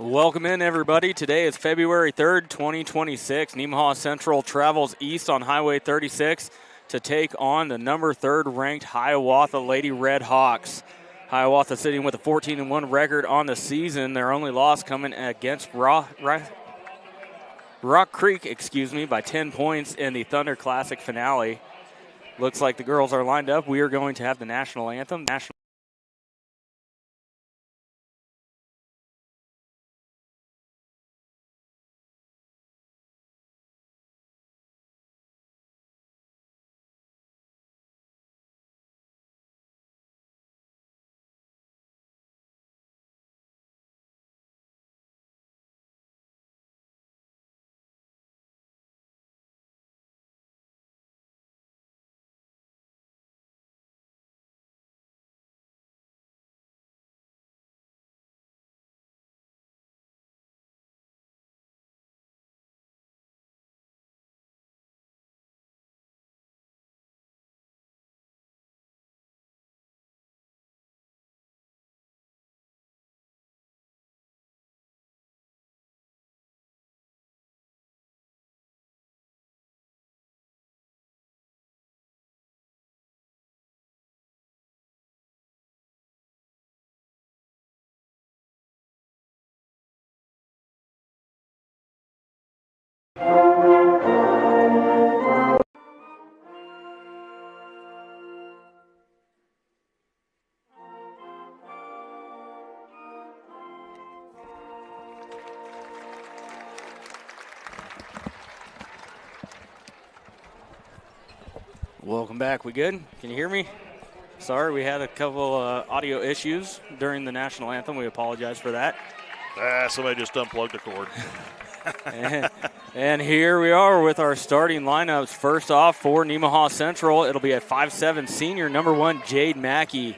Welcome in, everybody. Today is February 3rd, 2026. Nemaha Central travels east on Highway 36 to take on the number 3rd ranked Hiawatha Lady Redhawks. Hiawatha sitting with a 14-1 record on the season. Their only loss coming against Rock Creek, by 10 points in the Thunder Classic finale. Looks like the girls are lined up. We are going to have the national anthem. Welcome back. We good? Can you hear me? Sorry, we had a couple audio issues during the national anthem. We apologize for that. Somebody just unplugged the cord. and here we are with our starting lineups. First off, for Nemaha Central, it'll be a 5'7" senior, number 1, Jade Mackey.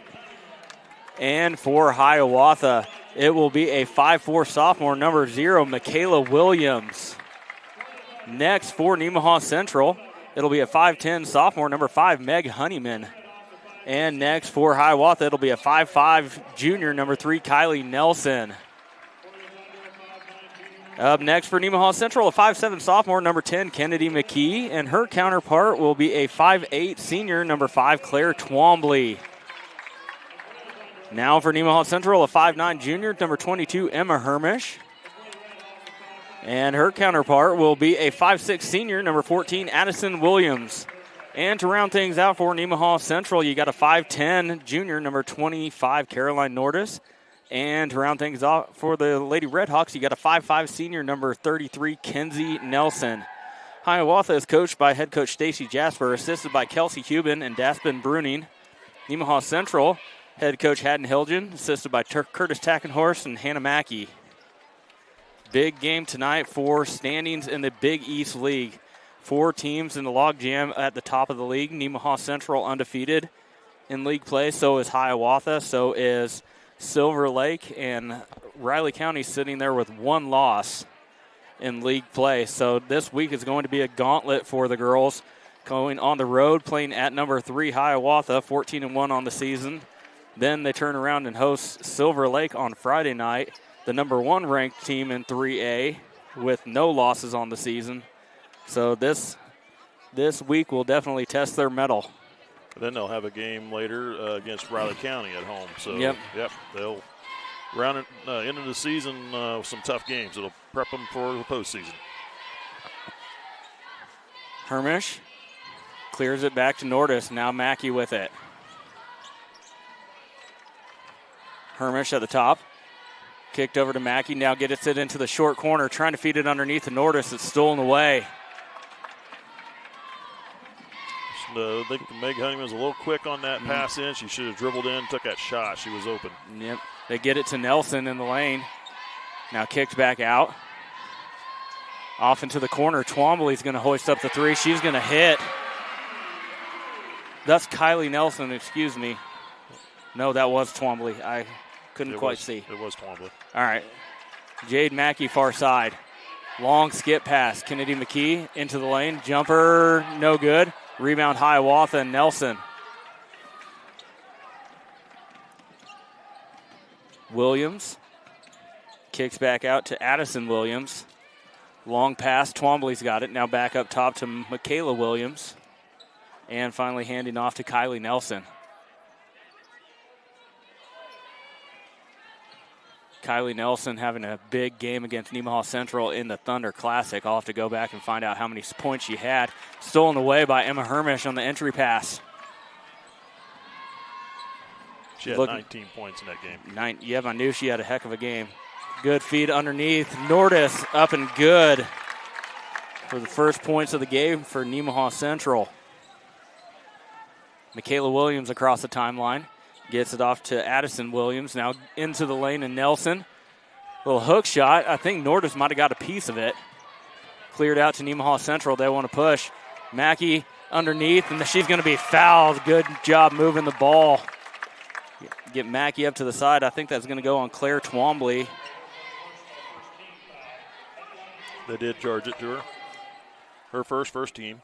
And for Hiawatha, it will be a 5'4" sophomore, number 0, Michaela Williams. Next, for Nemaha Central, it'll be a 5'10" sophomore, number 5, Meg Honeyman. And next for Hiawatha, it'll be a 5'5" junior, number 3, Kylie Nelson. Up next for Nemaha Central, a 5'7" sophomore, number 10, Kennedy McKee. And her counterpart will be a 5'8" senior, number 5, Claire Twombly. Now for Nemaha Central, a 5'9" junior, number 22, Emma Hermish. And her counterpart will be a 5'6" senior, number 14, Addison Williams. And to round things out for Nemaha Central, you got a 5'10" junior, number 25, Caroline Nordis. And to round things out for the Lady Redhawks, you got a 5'5" senior, number 33, Kenzie Nelson. Hiawatha is coached by head coach Stacy Jasper, assisted by Kelsey Hubin and Daspin Bruning. Nemaha Central, head coach Haddon Hilgen, assisted by Curtis Tackenhorst and Hannah Mackey. Big game tonight for standings in the Big East League. 4 teams in the logjam at the top of the league. Nemaha Central undefeated in league play. So is Hiawatha. So is Silver Lake. And Riley County sitting there with 1 loss in league play. So this week is going to be a gauntlet for the girls. Going on the road, playing at number 3 Hiawatha, 14-1 on the season. Then they turn around and host Silver Lake on Friday night, the number 1 ranked team in 3A with no losses on the season. So this week will definitely test their mettle. Then they'll have a game later against Riley County at home. So yep, they'll round it into the season with some tough games. It'll prep them for the postseason. Hermish clears it back to Nordis. Now Mackey with it. Hermish at the top. Kicked over to Mackey. Now gets it into the short corner. Trying to feed it underneath to Nordis. It's stolen away. I think Meg Honeyman was a little quick on that pass in. She should have dribbled in, took that shot. She was open. Yep. They get it to Nelson in the lane. Now kicked back out. Off into the corner. Twombly's going to hoist up the 3. She's going to hit. That's Kylie Nelson, excuse me. No, that was Twombly. I couldn't quite see. It was Twombly. All right. Jade Mackey, far side. Long skip pass. Kennedy McKee into the lane. Jumper, no good. Rebound Hiawatha and Nelson. Williams Kicks back out to Addison Williams. Long pass. Twombly's got it. Now back up top to Michaela Williams. And finally handing off to Kylie Nelson. Kylie Nelson having a big game against Nemaha Central in the Thunder Classic. I'll have to go back and find out how many points she had. Stolen away by Emma Hermish on the entry pass. She had 19 points in that game. Yeah, I knew she had a heck of a game. Good feed underneath. Nordis up and good for the first points of the game for Nemaha Central. Michaela Williams across the timeline. Gets it off to Addison Williams. Now into the lane and Nelson. Little hook shot. I think Nordis might have got a piece of it. Cleared out to Nemaha Central. They want to push. Mackey underneath, and she's going to be fouled. Good job moving the ball. Get Mackey up to the side. I think that's going to go on Claire Twombly. They did charge it to her. Her first team.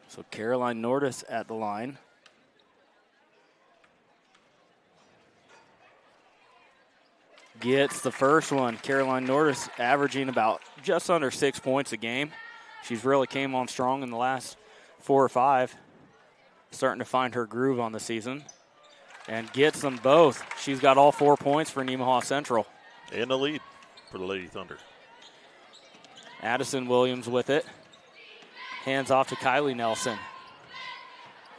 So Caroline Nordis at the line. Gets the first one. Caroline Nordis averaging about just under 6 points a game. She's really came on strong in the last 4 or 5. Starting to find her groove on the season. And gets them both. She's got all 4 points for Nemaha Central. And the lead for the Lady Thunder. Addison Williams with it. Hands off to Kylie Nelson.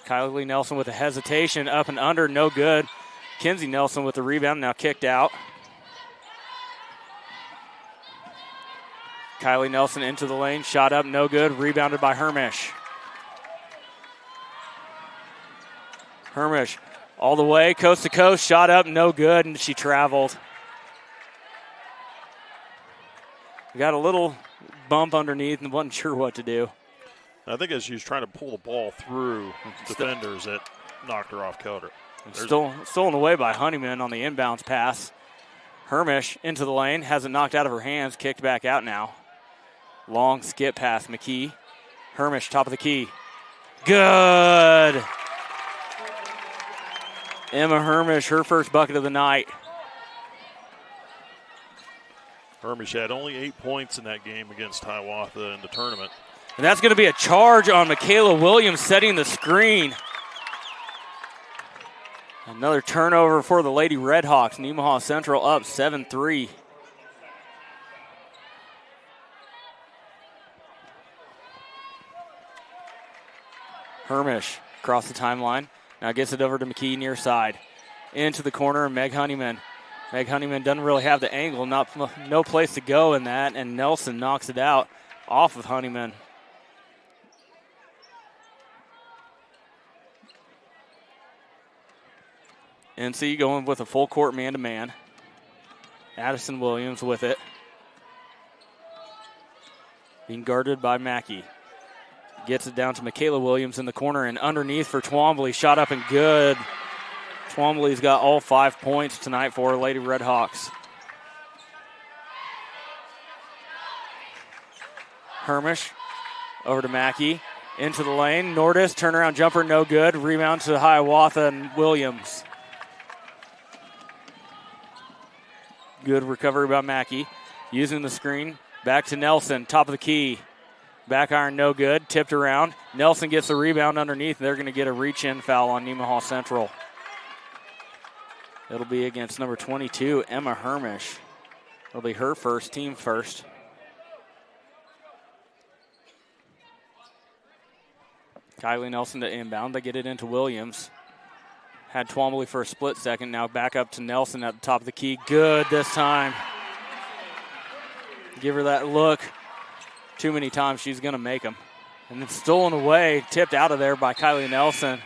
Kylie Nelson with a hesitation. Up and under, no good. Kinsey Nelson with the rebound, now kicked out. Kylie Nelson into the lane, shot up, no good, rebounded by Hermish. Hermish all the way, coast to coast, shot up, no good, and she traveled. We got a little bump underneath and wasn't sure what to do. I think as she was trying to pull the ball through defenders, that knocked her off counter. Stolen away by Honeyman on the inbounds pass. Hermish into the lane, has it knocked out of her hands, kicked back out now. Long skip pass, McKee. Hermish, top of the key. Good! Emma Hermish, her first bucket of the night. Hermish had only 8 points in that game against Hiawatha in the tournament. And that's going to be a charge on Michaela Williams setting the screen. Another turnover for the Lady Redhawks. Nemaha Central up 7-3. Hermish across the timeline. Now gets it over to McKee near side. Into the corner, Meg Honeyman. Meg Honeyman doesn't really have the angle, no place to go in that, and Nelson knocks it out off of Honeyman. NC going with a full court man-to-man. Addison Williams with it. Being guarded by Mackey. Gets it down to Michaela Williams in the corner and underneath for Twombly. Shot up and good. Twombly's got all 5 points tonight for Lady Redhawks. Hermish over to Mackey. Into the lane. Nordis, turnaround jumper, no good. Rebound to Hiawatha and Williams. Good recovery by Mackey. Using the screen. Back to Nelson, top of the key. Back iron, no good. Tipped around. Nelson gets the rebound underneath. They're going to get a reach-in foul on Nemaha Central. It'll be against number 22, Emma Hermish. It'll be her first, team first. Kylie Nelson to inbound. They get it into Williams. Had Twombly for a split second. Now back up to Nelson at the top of the key. Good this time. Give her that look. Too many times, she's going to make them. And then stolen away, tipped out of there by Kylie Nelson.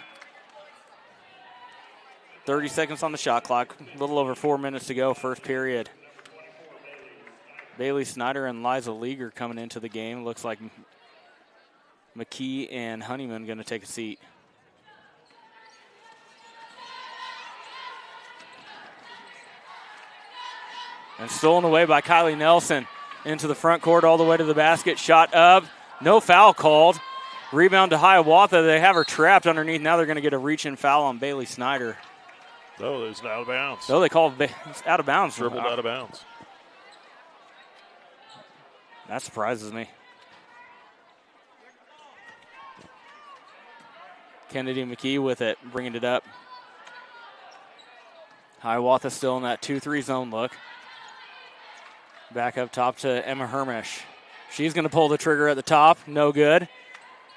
30 seconds on the shot clock. A little over 4 minutes to go, first period. Bailey Snyder and Liza Leaguer coming into the game. Looks like McKee and Honeyman going to take a seat. And stolen away by Kylie Nelson. Into the front court, all the way to the basket. Shot up. No foul called. Rebound to Hiawatha. They have her trapped underneath. Now they're going to get a reach-in foul on Bailey Snyder. Oh, it's out of bounds. Oh, they called out of bounds. Dribbled out of bounds. That surprises me. Kennedy McKee with it, bringing it up. Hiawatha still in that 2-3 zone look. Back up top to Emma Hermish. She's going to pull the trigger at the top. No good.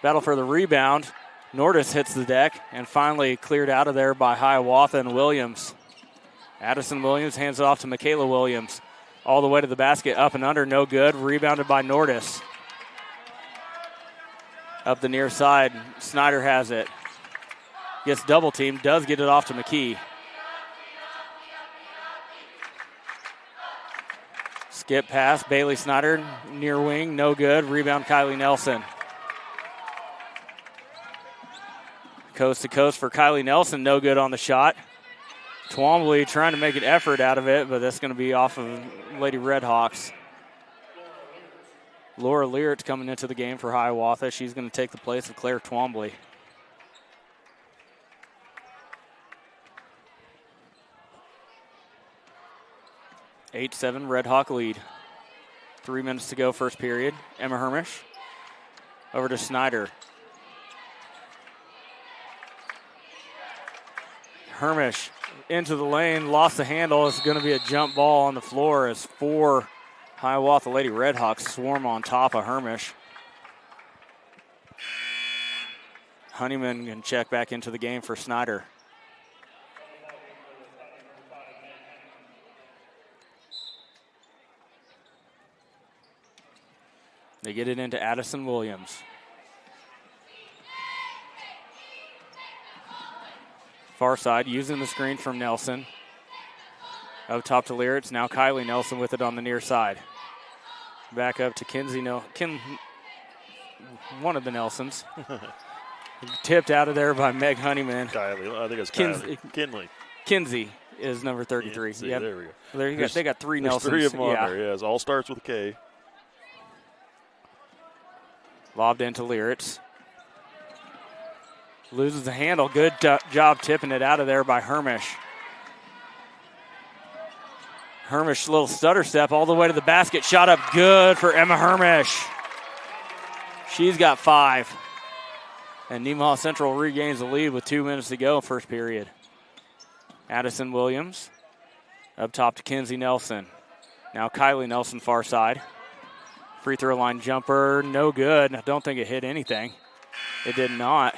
Battle for the rebound. Nordis hits the deck and finally cleared out of there by Hiawatha and Williams. Addison Williams hands it off to Michaela Williams. All the way to the basket, up and under, no good. Rebounded by Nordis. Up the near side, Snyder has it. Gets double teamed, does get it off to McKee. Skip pass, Bailey Snyder, near wing, no good. Rebound, Kylie Nelson. Coast to coast for Kylie Nelson, no good on the shot. Twombly trying to make an effort out of it, but that's going to be off of Lady Redhawks. Laura Learett coming into the game for Hiawatha. She's going to take the place of Claire Twombly. Eight 7 Red Hawk lead. 3 minutes to go, first period. Emma Hermish over to Snyder. Hermish into the lane, lost the handle. It's going to be a jump ball on the floor as 4 Hiawatha Lady Redhawks swarm on top of Hermish. Honeyman can check back into the game for Snyder. They get it into Addison Williams. Far side, using the screen from Nelson. Up top to Lear. It's now Kylie Nelson with it on the near side. Back up to Kinsey. One of the Nelsons. Tipped out of there by Meg Honeyman. Kylie, I think it's Kinley. Kinsey is number 33. Kinsey, yep. There we go. There you go. They got 3 Nelsons. 3 of them on there, yes. All starts with a K. Lobbed into Learitz. Loses the handle. Good job tipping it out of there by Hermish. Hermish, little stutter step all the way to the basket. Shot up good for Emma Hermish. She's got 5. And Nemaha Central regains the lead with 2 minutes to go, first period. Addison Williams up top to Kinsey Nelson. Now Kylie Nelson, far side. Free throw line jumper, no good. I don't think it hit anything. It did not.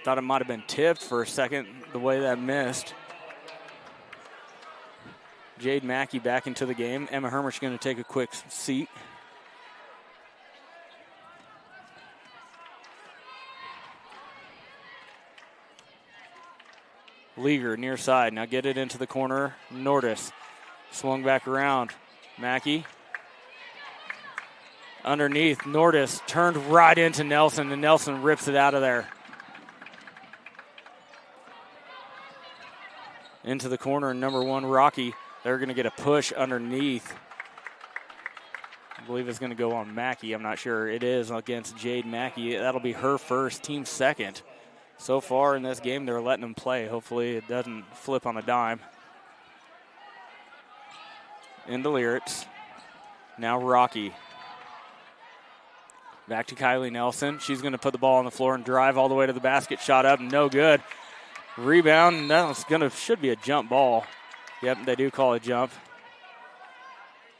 Thought it might have been tipped for a second, the way that missed. Jade Mackey back into the game. Emma Hermish going to take a quick seat. Leager near side. Now get it into the corner. Nordis swung back around. Mackey. Underneath, Nordis turned right into Nelson, and Nelson rips it out of there. Into the corner, number 1, Rocky. They're going to get a push underneath. I believe it's going to go on Mackey. I'm not sure. It is against Jade Mackey. That'll be her first, team second. So far in this game, they're letting them play. Hopefully it doesn't flip on a dime. Into Learitz. Now Rocky. Back to Kylie Nelson. She's going to put the ball on the floor and drive all the way to the basket. Shot up, no good. Rebound, should be a jump ball. Yep, they do call it jump.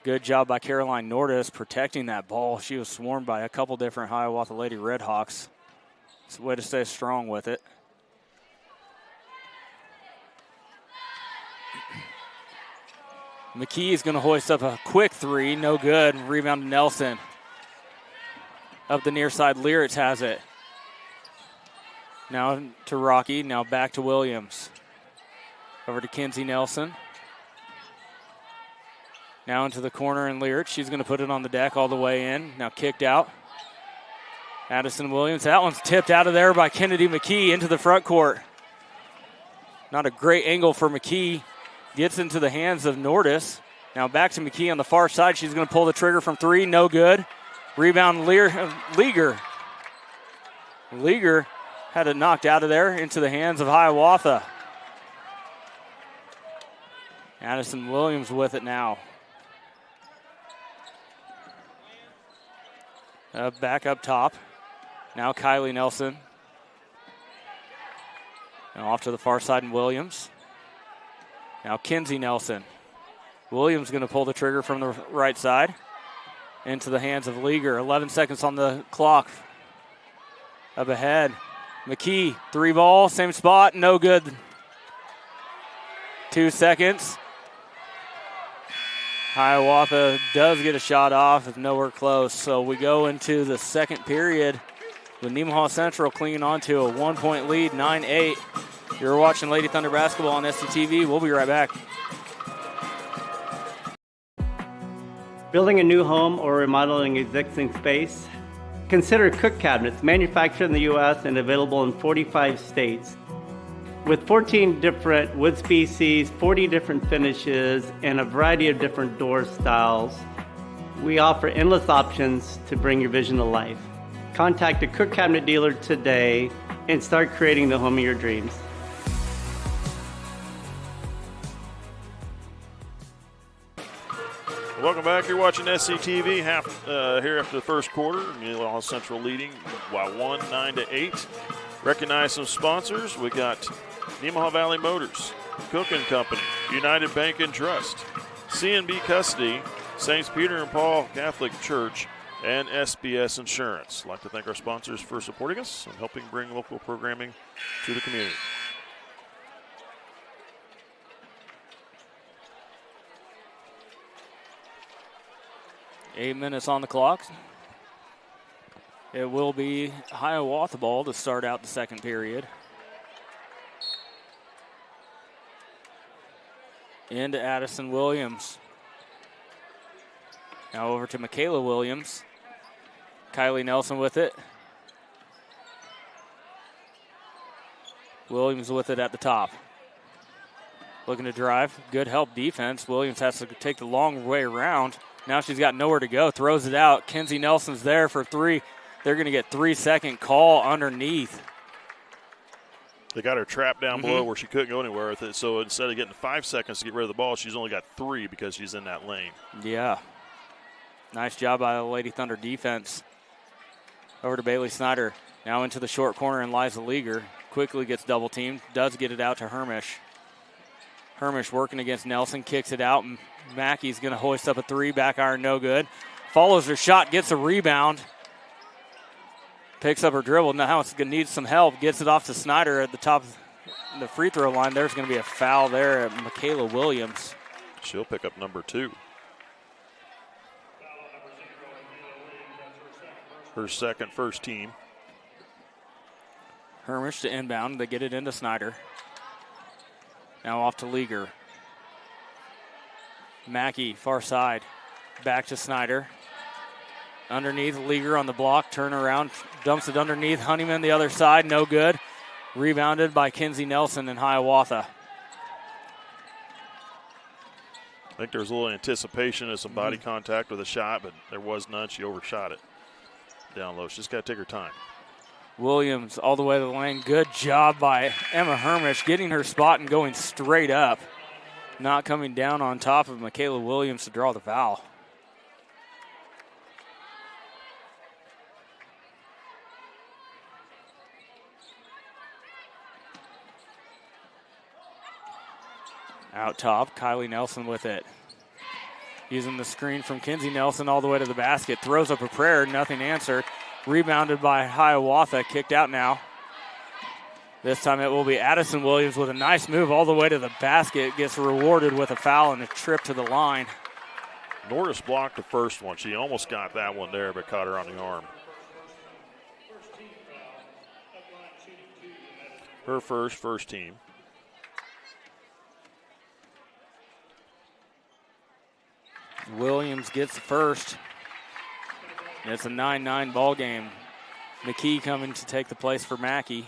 Good job by Caroline Nordis protecting that ball. She was swarmed by a couple different Hiawatha Lady Redhawks. It's a way to stay strong with it. McKee is going to hoist up a quick 3. No good. Rebound to Nelson. Up the near side, Learitz has it. Now to Rocky. Now back to Williams. Over to Kinsey Nelson. Now into the corner and Learitz. She's going to put it on the deck all the way in. Now kicked out. Addison Williams. That one's tipped out of there by Kennedy McKee into the front court. Not a great angle for McKee. Gets into the hands of Nordis. Now back to McKee on the far side. She's going to pull the trigger from 3. No good. Rebound Leager. Leager had it knocked out of there into the hands of Hiawatha. Addison Williams with it now. Back up top. Now Kylie Nelson. Now off to the far side and Williams. Now Kinsey Nelson. Williams going to pull the trigger from the right side. Into the hands of Leaguer. 11 seconds on the clock. Up ahead. McKee, 3 ball, same spot, no good. 2 seconds. Hiawatha does get a shot off, if nowhere close. So we go into the second period with Nemaha Central clinging on to a 1-point lead, 9-8. You're watching Lady Thunder basketball on SCTV. We'll be right back. Building a new home or remodeling existing space? Consider Cook Cabinets, manufactured in the U.S. and available in 45 states. With 14 different wood species, 40 different finishes, and a variety of different door styles, we offer endless options to bring your vision to life. Contact a Cook Cabinet dealer today and start creating the home of your dreams. Welcome back. You're watching SCTV here after the first quarter. Nemaha Central leading by 1, 9-8. Recognize some sponsors. We got Nemaha Valley Motors, Cook & Company, United Bank and Trust, C&B Custody, St. Peter and Paul Catholic Church, and SBS Insurance. I'd like to thank our sponsors for supporting us and helping bring local programming to the community. Eight minutes on the clock. It will be Hiawatha ball to start out the second period. Into Addison Williams. Now over to Michaela Williams. Kylie Nelson with it. Williams with it at the top. Looking to drive. Good help defense. Williams has to take the long way around. Now she's got nowhere to go. Throws it out. Kinsey Nelson's there for 3. They're going to get 3-second call underneath. They got her trapped down below where she couldn't go anywhere with it. So instead of getting 5 seconds to get rid of the ball, she's only got 3 because she's in that lane. Yeah. Nice job by the Lady Thunder defense. Over to Bailey Snyder. Now into the short corner, and Liza Leaguer quickly gets double teamed. Does get it out to Hermish. Hermish working against Nelson. Kicks it out. Mackey's going to hoist up a 3. Back iron, no good. Follows her shot. Gets a rebound. Picks up her dribble. Now it's going to need some help. Gets it off to Snyder at the top of the free throw line. There's going to be a foul there at Michaela Williams. She'll pick up number 2. Her second, first team. Hermish to inbound. They get it into Snyder. Now off to Leaguer. Mackey, far side. Back to Snyder. Underneath, Leaguer on the block. Turn around, dumps it underneath. Honeyman the other side, no good. Rebounded by Kinsey Nelson and Hiawatha. I think there was a little anticipation of some body contact with a shot, but there was none. She overshot it down low. She's just got to take her time. Williams all the way to the lane. Good job by Emma Hermish getting her spot and going straight up. Not coming down on top of Michaela Williams to draw the foul. Out top, Kylie Nelson with it. Using the screen from Kinsey Nelson all the way to the basket. Throws up a prayer, nothing answered. Rebounded by Hiawatha, kicked out now. This time it will be Addison Williams with a nice move all the way to the basket. Gets rewarded with a foul and a trip to the line. Norris blocked the first one. She almost got that one there, but caught her on the arm. Her first team. Williams gets the first. It's a 9-9 ball game. McKee coming to take the place for Mackey.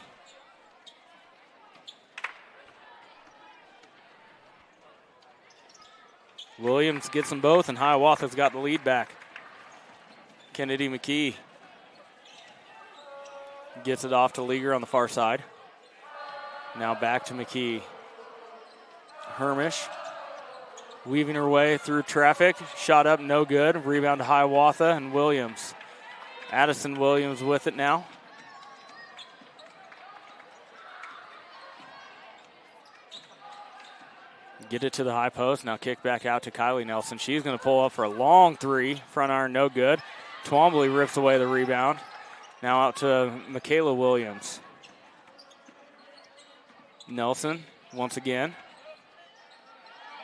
Williams gets them both, and Hiawatha's got the lead back. Kennedy McKee gets it off to Leaguer on the far side. Now back to McKee. Hermish weaving her way through traffic. Shot up, no good. Rebound to Hiawatha and Williams. Addison Williams with it now. Get it to the high post. Now kick back out to Kylie Nelson. She's going to pull up for a long three. Front iron, no good. Twombly rips away the rebound. Now out to Michaela Williams. Nelson once again.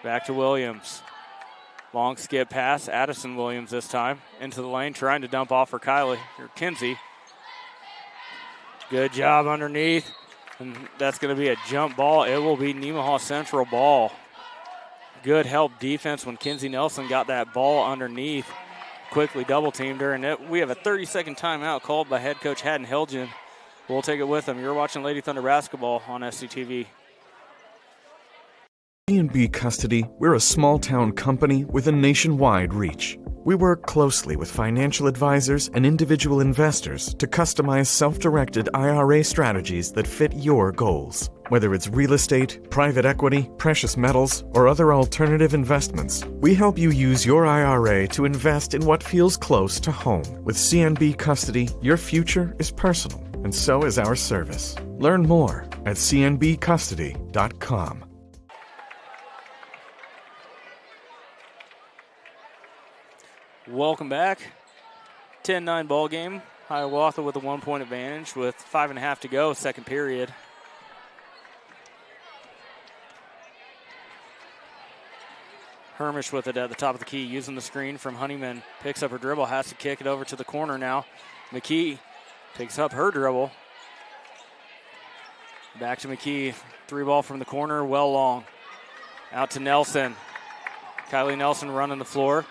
Back to Williams. Long skip pass. Addison Williams this time. Into the lane, trying to dump off for Kinsey. Good job underneath. And that's going to be a jump ball. It will be Nemaha Central ball. Good help defense when Kinsey Nelson got that ball underneath. Quickly double teamed her. And we have a 30-second timeout called by head coach Haddon Helgen. We'll take it with them. You're watching Lady Thunder basketball on SCTV. C&B Custody, we're a small-town company with a nationwide reach. We work closely with financial advisors and individual investors to customize self-directed IRA strategies that fit your goals. Whether it's real estate, private equity, precious metals, or other alternative investments, we help you use your IRA to invest in what feels close to home. With C&B Custody, your future is personal, and so is our service. Learn more at cnbcustody.com. Welcome back. 10-9 ball game. Hiawatha with a 1-point advantage with 5.5 to go, second period. Hermish with it at the top of the key, using the screen from Honeyman. Picks up her dribble, has to kick it over to the corner now. McKee picks up her dribble. Back to McKee. Three ball from the corner, well long. Out to Nelson. Kylie Nelson running the floor.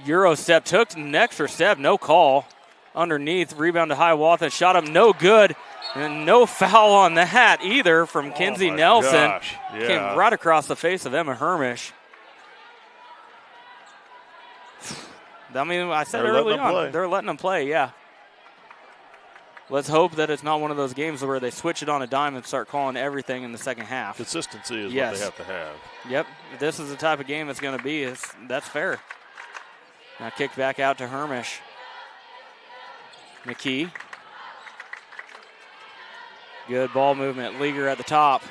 Euro step, took an extra step, no call. Underneath, rebound to Hiawatha, shot up, no good. And no foul on the hat either from Kinsey Nelson. Gosh. Yeah. Came right across the face of Emma Hermish. I mean, I said early on, they're letting them play, yeah. Let's hope that it's not one of those games where they switch it on a dime and start calling everything in the second half. Consistency is what they have to have. Yep, if this is the type of game it's going to be, that's fair. Now kick back out to Hermish. McKee. Good ball movement. Leaguer at the top.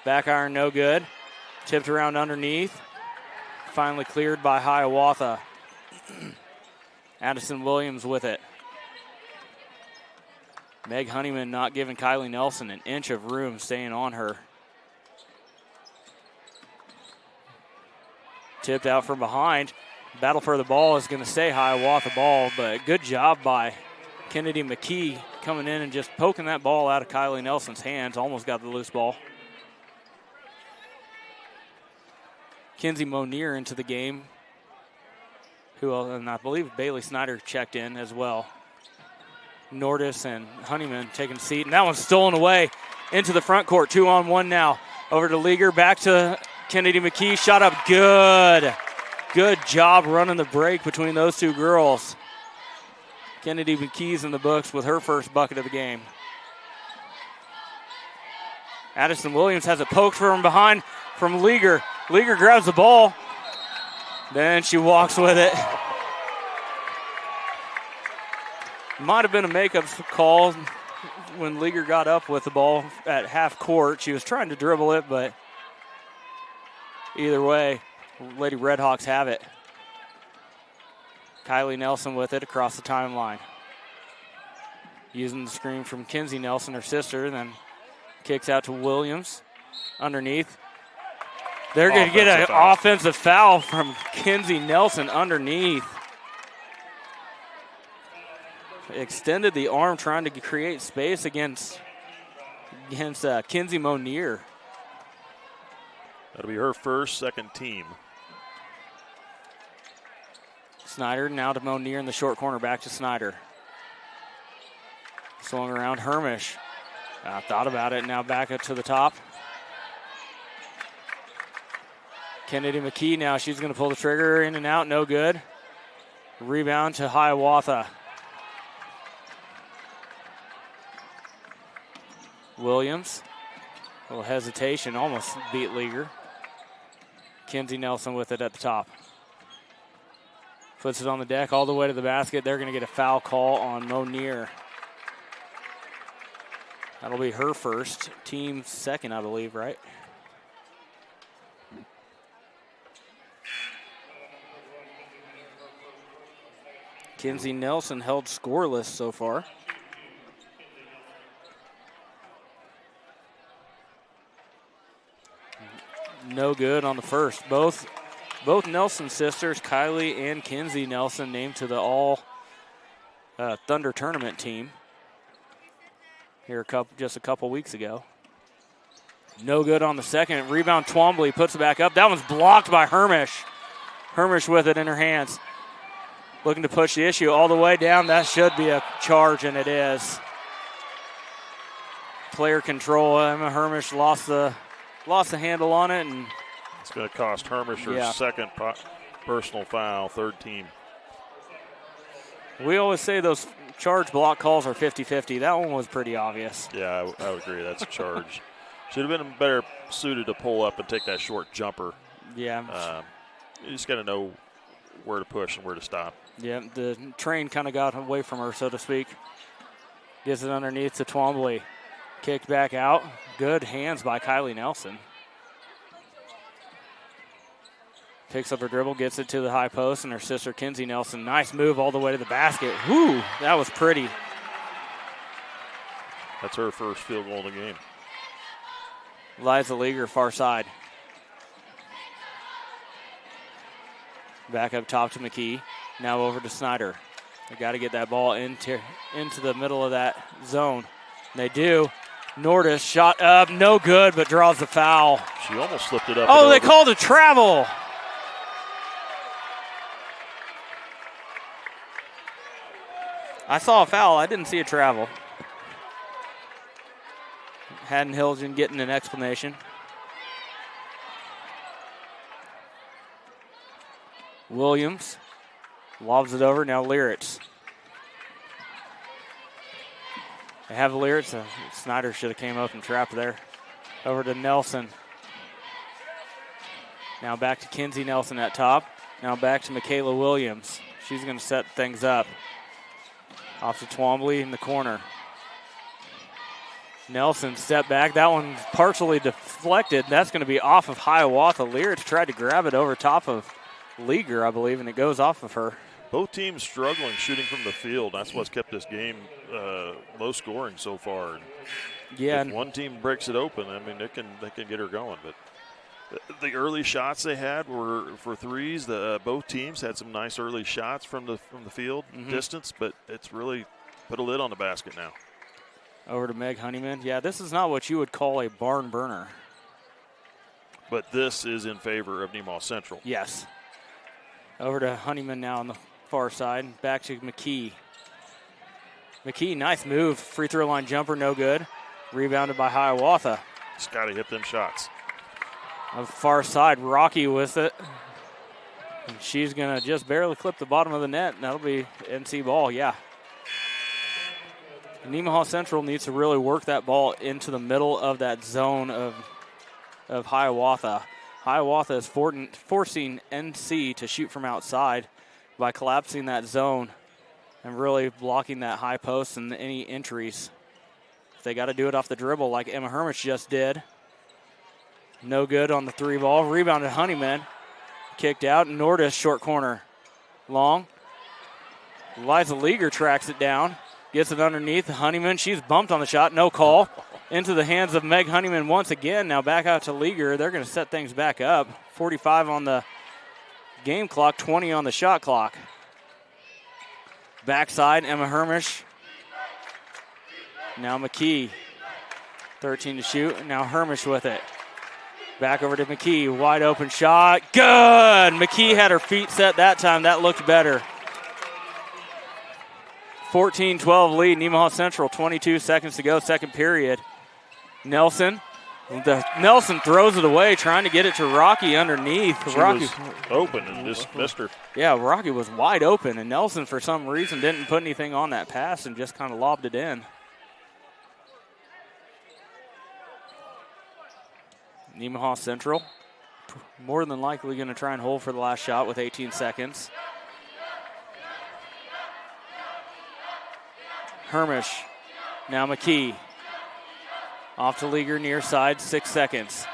Back iron, no good. Tipped around underneath. Finally cleared by Hiawatha. Addison Williams with it. Meg Honeyman not giving Kylie Nelson an inch of room, staying on her. Tipped out from behind. Battle for the ball is going to stay Hiawatha ball, but good job by Kennedy McKee coming in and just poking that ball out of Kylie Nelson's hands. Almost got the loose ball. Kinsey Monier into the game, and I believe Bailey Snyder checked in as well. Nordis and Honeyman taking a seat, and that one's stolen away into the front court. 2-on-1 now. Over to Leaguer, back to Kennedy McKee. Shot up good. Good job running the break between those two girls. Kennedy McKee's in the books with her first bucket of the game. Addison Williams has it poked from behind from Leaguer. Leaguer grabs the ball. Then she walks with it. Might have been a makeup call when Leaguer got up with the ball at half court. She was trying to dribble it, but either way, Lady Redhawks have it. Kylie Nelson with it across the timeline. Using the screen from Kinsey Nelson, her sister, then kicks out to Williams. Underneath. They're going to get an offensive foul from Kinsey Nelson underneath. Extended the arm trying to create space against Kinsey Monier. That'll be her first, second team. Snyder now to Monier in the short corner, back to Snyder. Swung around Hermish. Thought about it, now back up to the top. Kennedy McKee now, she's going to pull the trigger, in and out, no good. Rebound to Hiawatha. Williams, a little hesitation, almost beat Leaguer. Kinsey Nelson with it at the top. Puts it on the deck all the way to the basket. They're going to get a foul call on Monier. That'll be her first. Team second, I believe, right? Kinsey Nelson held scoreless so far. No good on the first. Both Nelson sisters, Kylie and Kinsey Nelson, named to the All Thunder Tournament team here just a couple weeks ago. No good on the second. Rebound, Twombly puts it back up. That one's blocked by Hermish. Hermish with it in her hands. Looking to push the issue all the way down. That should be a charge, and it is. Player control. Emma Hermish lost the handle on it, and it's going to cost Hermish her second personal foul, third team. We always say those charge block calls are 50-50. That one was pretty obvious. Yeah, I would agree. That's a charge. Should have been better suited to pull up and take that short jumper. Yeah. You just got to know where to push and where to stop. Yeah, the train kind of got away from her, so to speak. Gets it underneath to Twombly. Kicked back out. Good hands by Kylie Nelson. Picks up her dribble, gets it to the high post, and her sister Kinsey Nelson. Nice move all the way to the basket. Whoo, that was pretty. That's her first field goal of the game. Liza Leaguer, far side. Back up top to McKee. Now over to Snyder. They got to get that ball into the middle of that zone. And they do. Nordis shot up, no good, but draws the foul. She almost slipped it up. Oh, they called a travel. I saw a foul. I didn't see a travel. Haddon Hilgen getting an explanation. Williams lobs it over. Now Lyritz. They have Lyritz. Snyder should have came up and trapped there. Over to Nelson. Now back to Kinsey Nelson at top. Now back to Michaela Williams. She's going to set things up. Off to Twombly in the corner. Nelson step back. That one partially deflected. That's going to be off of Hiawatha. Lyritz tried to grab it over top of Leaguer, I believe, and it goes off of her. Both teams struggling shooting from the field. That's what's kept this game low scoring so far. Yeah. If one team breaks it open, I mean, they can get her going. But the early shots they had were for threes. Both teams had some nice early shots from the field distance, but it's really put a lid on the basket now. Over to Meg Honeyman. Yeah, this is not what you would call a barn burner. But this is in favor of Nemaha Central. Yes. Over to Honeyman now on the far side. Back to McKee. McKee, nice move. Free throw line jumper, no good. Rebounded by Hiawatha. Just got to hit them shots. On the far side, Rocky with it. And she's going to just barely clip the bottom of the net, and that'll be NC ball, yeah. Nemaha Central needs to really work that ball into the middle of that zone of Hiawatha. Hiawatha is forcing NC to shoot from outside by collapsing that zone and really blocking that high post and any entries. They got to do it off the dribble like Emma Hermish just did. No good on the three ball. Rebounded Honeyman. Kicked out. Nordis short corner. Long. Liza Leaguer tracks it down. Gets it underneath. Honeyman, she's bumped on the shot. No call. Into the hands of Meg Honeyman once again. Now back out to Leaguer. They're going to set things back up. 45 on the game clock, 20 on the shot clock. Backside, Emma Hermish. Now McKee. 13 to shoot. Now Hermish with it. Back over to McKee. Wide open shot. Good! McKee had her feet set that time. That looked better. 14-12 lead, Nemaha Central, 22 seconds to go, second period. Nelson throws it away, trying to get it to Rocky underneath. She Rocky was open and just missed her. Yeah, Rocky was wide open, and Nelson, for some reason, didn't put anything on that pass and just kind of lobbed it in. Nemaha Central, more than likely going to try and hold for the last shot with 18 seconds. Hermish. Now McKee. Off to Leaguer near side, 6 seconds.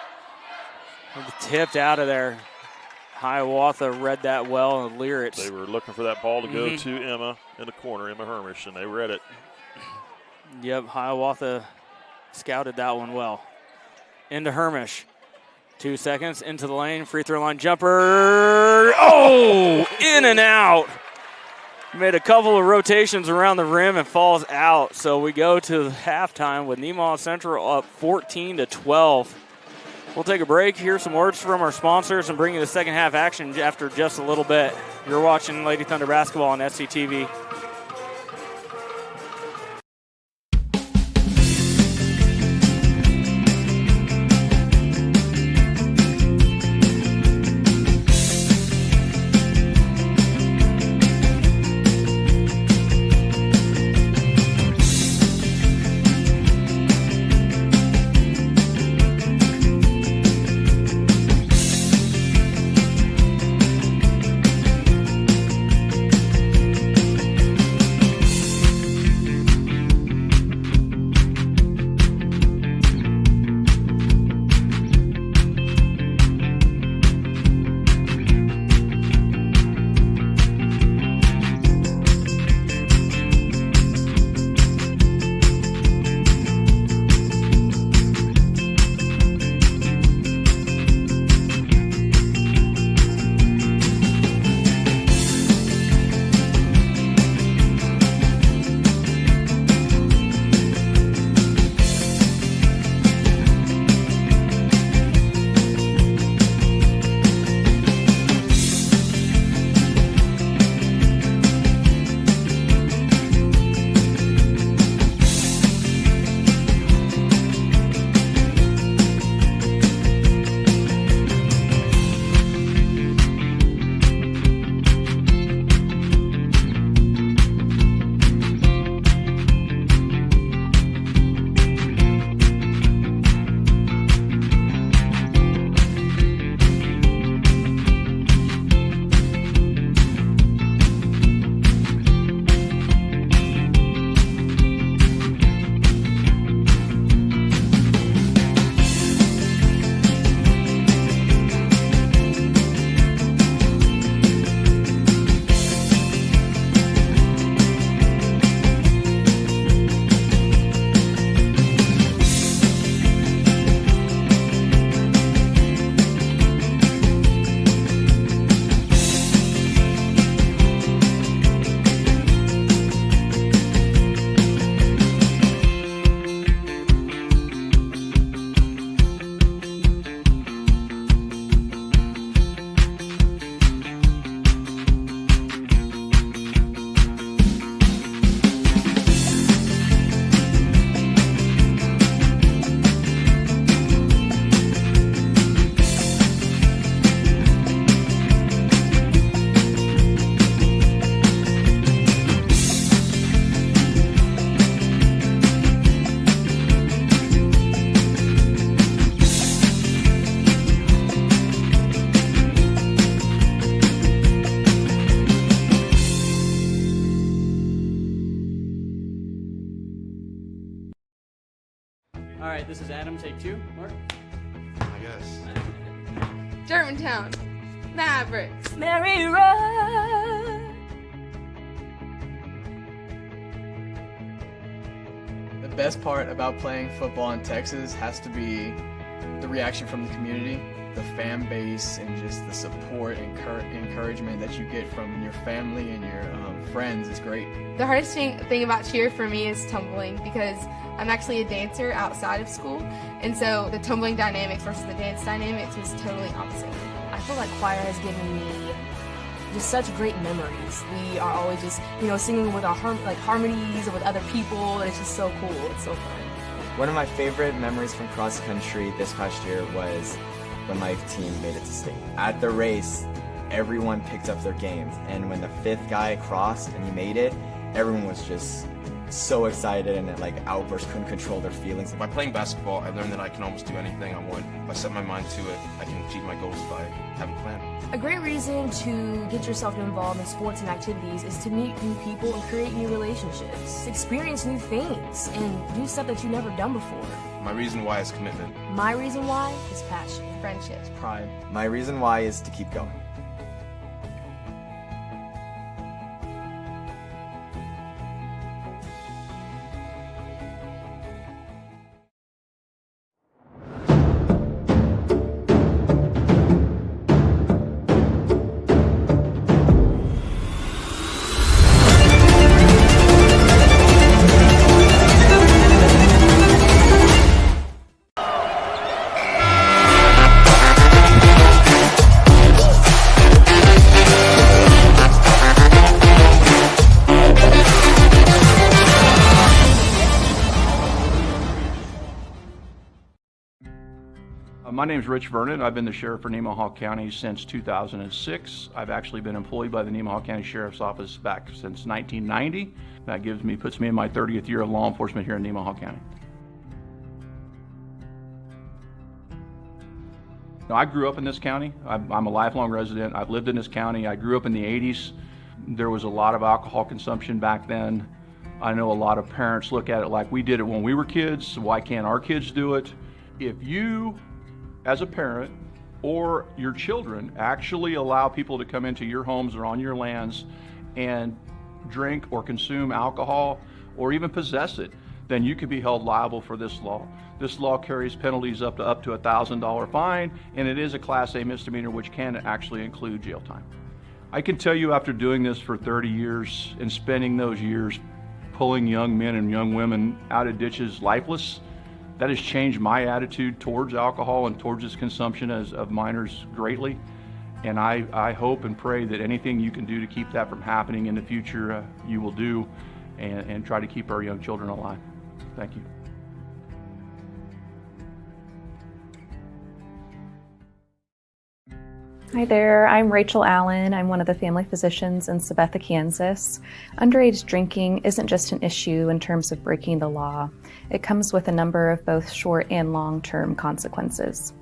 Tipped out of there. Hiawatha read that well and Lyrics. They were looking for that ball to go to Emma in the corner, Emma Hermish, and they read it. Yep, Hiawatha scouted that one well. Into Hermish. 2 seconds into the lane. Free throw line jumper. Oh, in and out. Made a couple of rotations around the rim and falls out. So we go to halftime with Nemaha Central up 14-12. We'll take a break, hear some words from our sponsors, and bring you the second half action after just a little bit. You're watching Lady Thunder basketball on SCTV. All right, this is Adam, take 2. Mark? I guess. Germantown. Mavericks. Mary Road. The best part about playing football in Texas has to be the reaction from the community, the fan base, and just the support and encouragement that you get from your family and your friends is great. The hardest thing about cheer for me is tumbling, because I'm actually a dancer outside of school, and so the tumbling dynamics versus the dance dynamics was totally opposite. I feel like choir has given me just such great memories. We are always just, singing with our harmonies and with other people, and it's just so cool. It's so fun. One of my favorite memories from cross country this past year was when my team made it to state. At the race, everyone picked up their games, and when the 5th guy crossed and he made it, everyone was just so excited and like outbursts, couldn't control their feelings. By playing basketball, I learned that I can almost do anything I want. If I set my mind to it, I can achieve my goals by having a plan. A great reason to get yourself involved in sports and activities is to meet new people and create new relationships, experience new things, and do stuff that you've never done before. My reason why is commitment. My reason why is passion, Friendships. Pride. My reason why is to keep going. My name is Rich Vernon. I've been the sheriff for Nemaha County since 2006. I've actually been employed by the Nemaha County Sheriff's Office back since 1990. That puts me in my 30th year of law enforcement here in Nemaha County. Now, I grew up in this county. I'm a lifelong resident. I've lived in this county. I grew up in the 80s. There was a lot of alcohol consumption back then. I know a lot of parents look at it like we did it when we were kids, so why can't our kids do it? If you as a parent or your children actually allow people to come into your homes or on your lands and drink or consume alcohol or even possess it, then you could be held liable for this law. This law carries penalties up to a $1,000 fine, and it is a Class A misdemeanor, which can actually include jail time. I can tell you, after doing this for 30 years and spending those years pulling young men and young women out of ditches lifeless, that has changed my attitude towards alcohol and towards its consumption of minors greatly. And I hope and pray that anything you can do to keep that from happening in the future, you will do, and try to keep our young children alive. Thank you. Hi there, I'm Rachel Allen. I'm one of the family physicians in Sabetha, Kansas. Underage drinking isn't just an issue in terms of breaking the law. It comes with a number of both short and long-term consequences.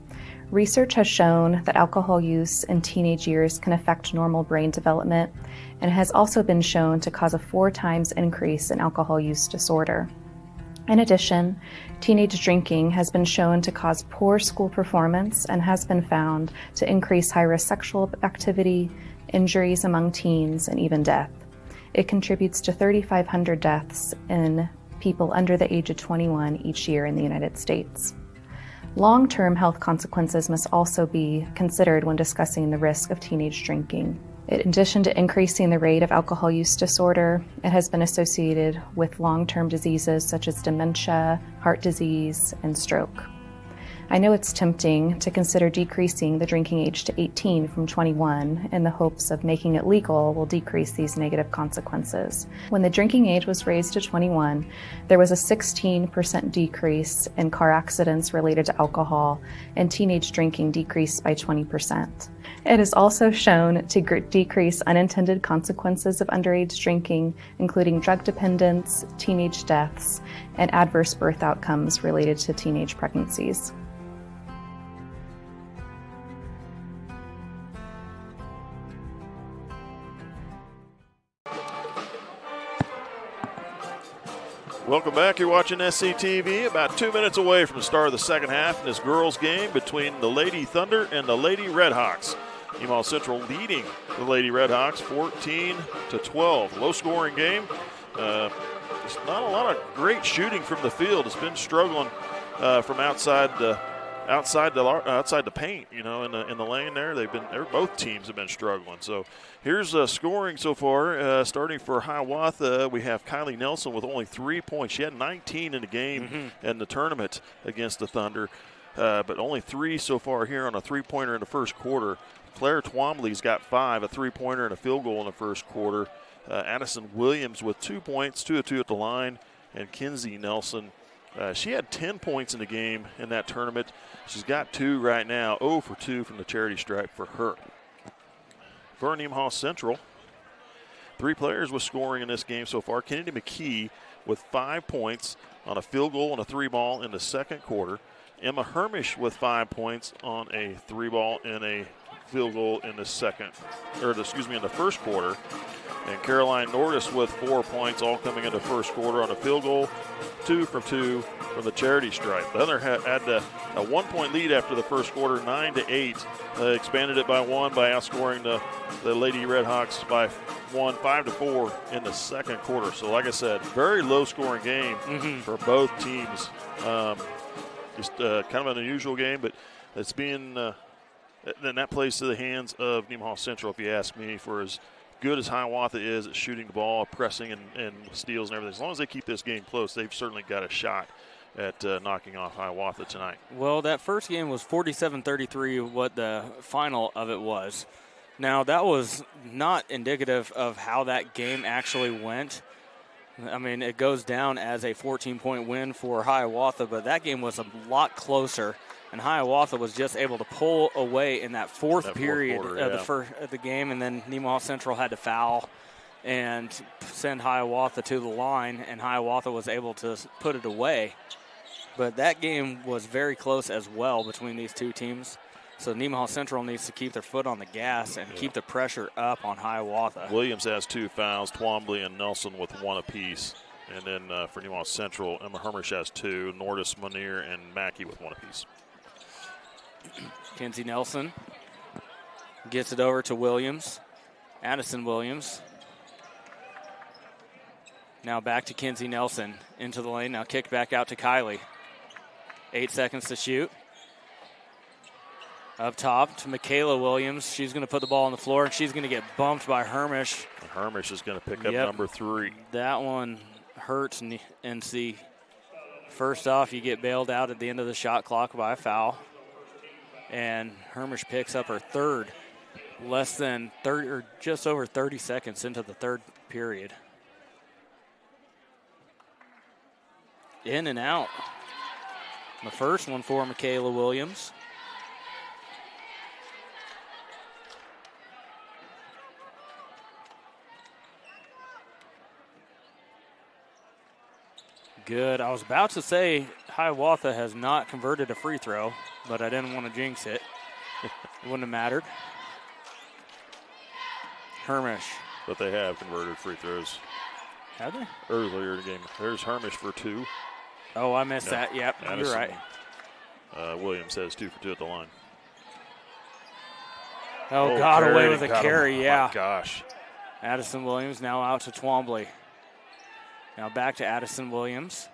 Research has shown that alcohol use in teenage years can affect normal brain development and has also been shown to cause a 4 times increase in alcohol use disorder. In addition, teenage drinking has been shown to cause poor school performance and has been found to increase high-risk sexual activity, injuries among teens, and even death. It contributes to 3,500 deaths in people under the age of 21 each year in the United States. Long-term health consequences must also be considered when discussing the risk of teenage drinking. In addition to increasing the rate of alcohol use disorder, it has been associated with long-term diseases such as dementia, heart disease, and stroke. I know it's tempting to consider decreasing the drinking age to 18 from 21 in the hopes of making it legal will decrease these negative consequences. When the drinking age was raised to 21, there was a 16% decrease in car accidents related to alcohol, and teenage drinking decreased by 20%. It is also shown to decrease unintended consequences of underage drinking, including drug dependence, teenage deaths, and adverse birth outcomes related to teenage pregnancies. Welcome back. You're watching SCTV. About 2 minutes away from the start of the second half in this girls' game between the Lady Thunder and the Lady Redhawks. Nemaha Central leading the Lady Redhawks 14-12. Low-scoring game. There's not a lot of great shooting from the field. It's been struggling from outside the paint. You know, in the lane there, both teams have been struggling. So here's scoring so far. Starting for Hiawatha, we have Kylie Nelson with only 3 points. She had 19 in the game in the tournament against the Thunder, but only 3 so far here on a three-pointer in the first quarter. Claire Twombly's got 5, a three-pointer and a field goal in the first quarter. Addison Williams with 2 points, 2 of 2 at the line, and Kinsey Nelson. She had 10 points in the game in that tournament. She's got 2 right now, 0 for 2 from the charity stripe for her. For Nemaha Central, 3 players with scoring in this game so far. Kennedy McKee with 5 points on a field goal and a 3-ball in the second quarter. Emma Hermish with 5 points on a 3-ball and a field goal in the in the first quarter. And Caroline Nordis with 4 points, all coming in the first quarter on a field goal, 2 from 2 from the charity stripe. The other had a 1-point lead after the first quarter, 9-8. Expanded it by 1 by outscoring the Lady Redhawks by 5-4 in the second quarter. So like I said, very low-scoring game for both teams. Just kind of an unusual game, but it's being then that plays to the hands of Nemaha Central, if you ask me, for as good as Hiawatha is at shooting the ball, pressing and steals and everything. As long as they keep this game close, they've certainly got a shot at knocking off Hiawatha tonight. Well, that first game was 47-33, what the final of it was. Now, that was not indicative of how that game actually went. I mean, it goes down as a 14-point win for Hiawatha, but that game was a lot closer, and Hiawatha was just able to pull away in that fourth period of the game, and then Nemaha Central had to foul and send Hiawatha to the line, and Hiawatha was able to put it away. But that game was very close as well between these two teams. So Nemaha Central needs to keep their foot on the gas and keep the pressure up on Hiawatha. Williams has 2 fouls, Twombly and Nelson with 1 apiece. And then for Nemaha Central, Emma Hermish has 2, Nordis, Manier, and Mackey with 1 apiece. Kenzie Nelson gets it over to Williams. Addison Williams. Now back to Kenzie Nelson into the lane. Now kicked back out to Kylie. 8 seconds to shoot. Up top to Michaela Williams. She's going to put the ball on the floor, and she's going to get bumped by Hermish. And Hermish is going to pick up number 3. That one hurts NC. First off, you get bailed out at the end of the shot clock by a foul. And Hermish picks up her third, less than 30 or just over 30 seconds into the third period. In and out. The first one for Michaela Williams. Good. I was about to say Hiawatha has not converted a free throw, but I didn't want to jinx it. It wouldn't have mattered. Hermish. But they have converted free throws. Have they? Earlier in the game. There's Hermish for 2. Oh, I missed that. Yep, Addison, you're right. Williams has 2 for 2 at the line. Oh, got away with a carry, yeah. Oh, my gosh. Addison Williams now out to Twombly. Now back to Addison Williams.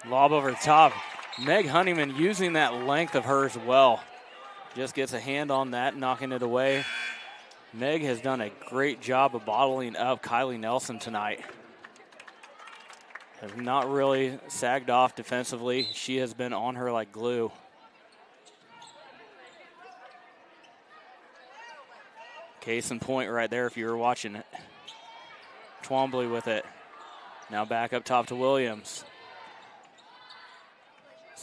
Lob over the top. Meg Honeyman using that length of hers well. Just gets a hand on that, knocking it away. Meg has done a great job of bottling up Kylie Nelson tonight. Has not really sagged off defensively. She has been on her like glue. Case in point right there if you were watching it. Twombly with it. Now back up top to Williams.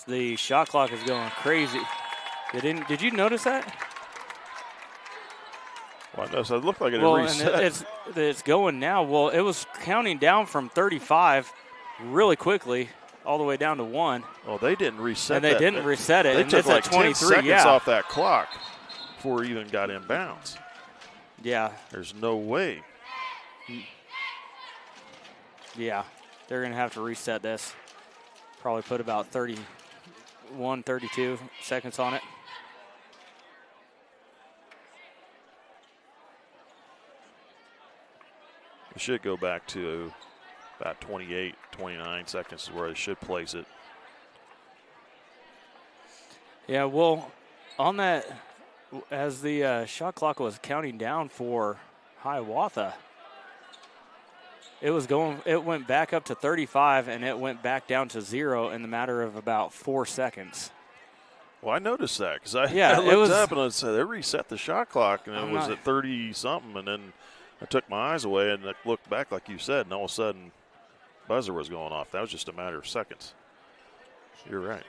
The shot clock is going crazy. Did you notice that? Well, it looked like it had reset. And it's going now. Well, it was counting down from 35 really quickly all the way down to 1. Oh, they didn't reset and they didn't reset it. They and took like 23, 10 seconds off that clock before it even got inbounds. Yeah. There's no way. Yeah. They're going to have to reset this. Probably put about 31, 32 seconds on it. It should go back to about 28, 29 seconds is where they should place it. Yeah, well, on that, as the shot clock was counting down for Hiawatha, it went back up to 35, and it went back down to 0 in the matter of about 4 seconds. Well, I noticed that because I looked up and I said they reset the shot clock, and it was at 30-something, and then I took my eyes away and I looked back like you said, and all of a sudden buzzer was going off. That was just a matter of seconds. You're right.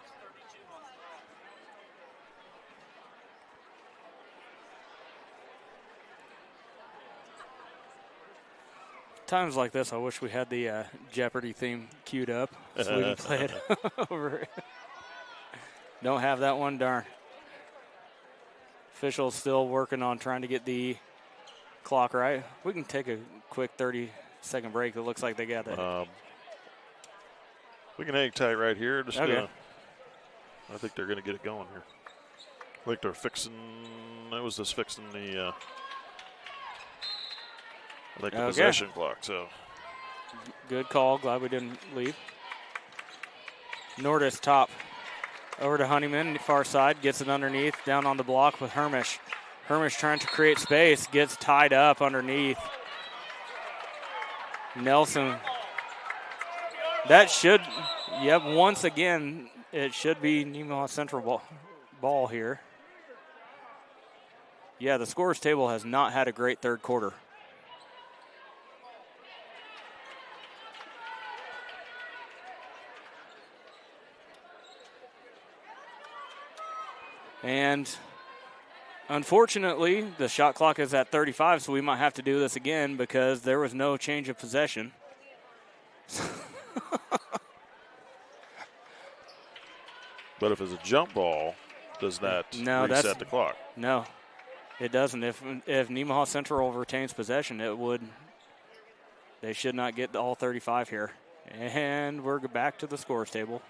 Times like this, I wish we had the Jeopardy theme queued up so we can play it over. Don't have that one, darn. Officials still working on trying to get the clock right. We can take a quick 30-second break. It looks like they got that. We can hang tight right here. Just okay. I think they're going to get it going here. I think they're fixing. I was just fixing the. The possession clock. So. Good call. Glad we didn't leave. Nordis top. Over to Honeyman, the far side, gets it underneath, down on the block with Hermish. Hermish trying to create space, gets tied up underneath. Nelson. That should, once again, it should be Nemaha Central ball here. Yeah, the scores table has not had a great third quarter. And unfortunately, the shot clock is at 35, so we might have to do this again because there was no change of possession. But if it's a jump ball, does that reset the clock? No, it doesn't. If Nemaha Central retains possession, it would. They should not get all 35 here. And we're back to the scores table.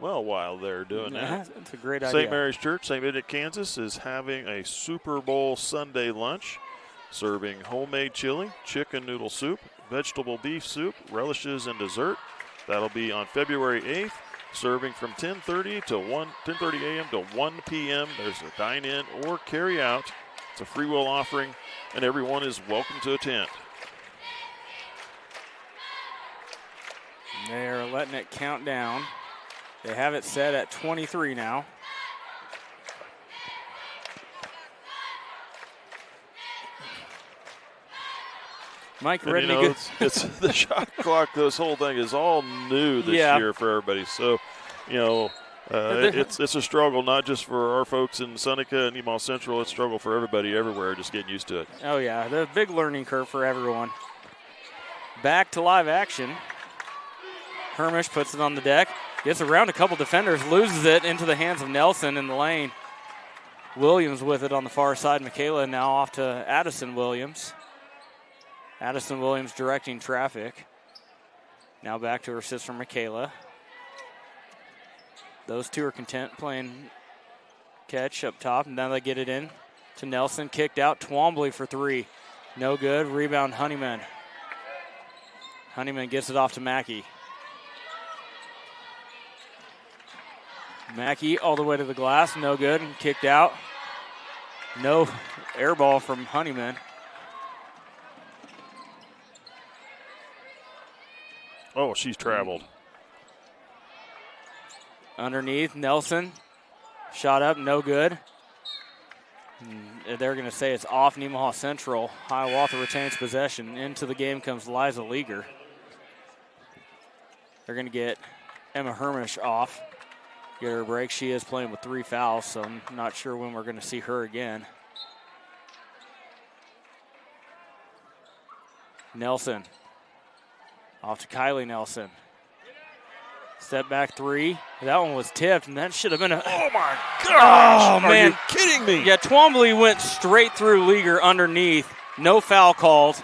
Well, while they're doing that, it's a great idea. St. Mary's Church, St. Benedict, Kansas, is having a Super Bowl Sunday lunch, serving homemade chili, chicken noodle soup, vegetable beef soup, relishes, and dessert. That'll be on February 8th, serving from 10:30 a.m. to 1 p.m. There's a dine-in or carry-out. It's a free will offering, and everyone is welcome to attend. They're letting it count down. They have it set at 23 now. Mike, ready to go? It's the shot clock. This whole thing is all new this year for everybody. So, it's a struggle, not just for our folks in Seneca and Nemaha Central. It's a struggle for everybody everywhere, just getting used to it. Oh, yeah, the big learning curve for everyone. Back to live action. Hermish puts it on the deck. Gets around a couple defenders, loses it into the hands of Nelson in the lane. Williams with it on the far side. Michaela now off to Addison Williams. Addison Williams directing traffic. Now back to her sister Michaela. Those two are content playing catch up top, and now they get it in to Nelson. Kicked out. Twombly for three. No good. Rebound Honeyman. Honeyman gets it off to Mackey. Mackey all the way to the glass, no good, and kicked out. No air ball from Honeyman. Oh, she's traveled. Underneath, Nelson. Shot up, no good. They're going to say it's off Nemaha Central. Hiawatha retains possession. Into the game comes Liza Leager. They're going to get Emma Hermish off. Get her a break. She is playing with 3 fouls, so I'm not sure when we're going to see her again. Nelson. Off to Kylie Nelson. Step back three. That one was tipped, and that should have been a... Oh, my gosh! Oh, man. Are you kidding me? Yeah, Twombly went straight through Leager underneath. No foul called.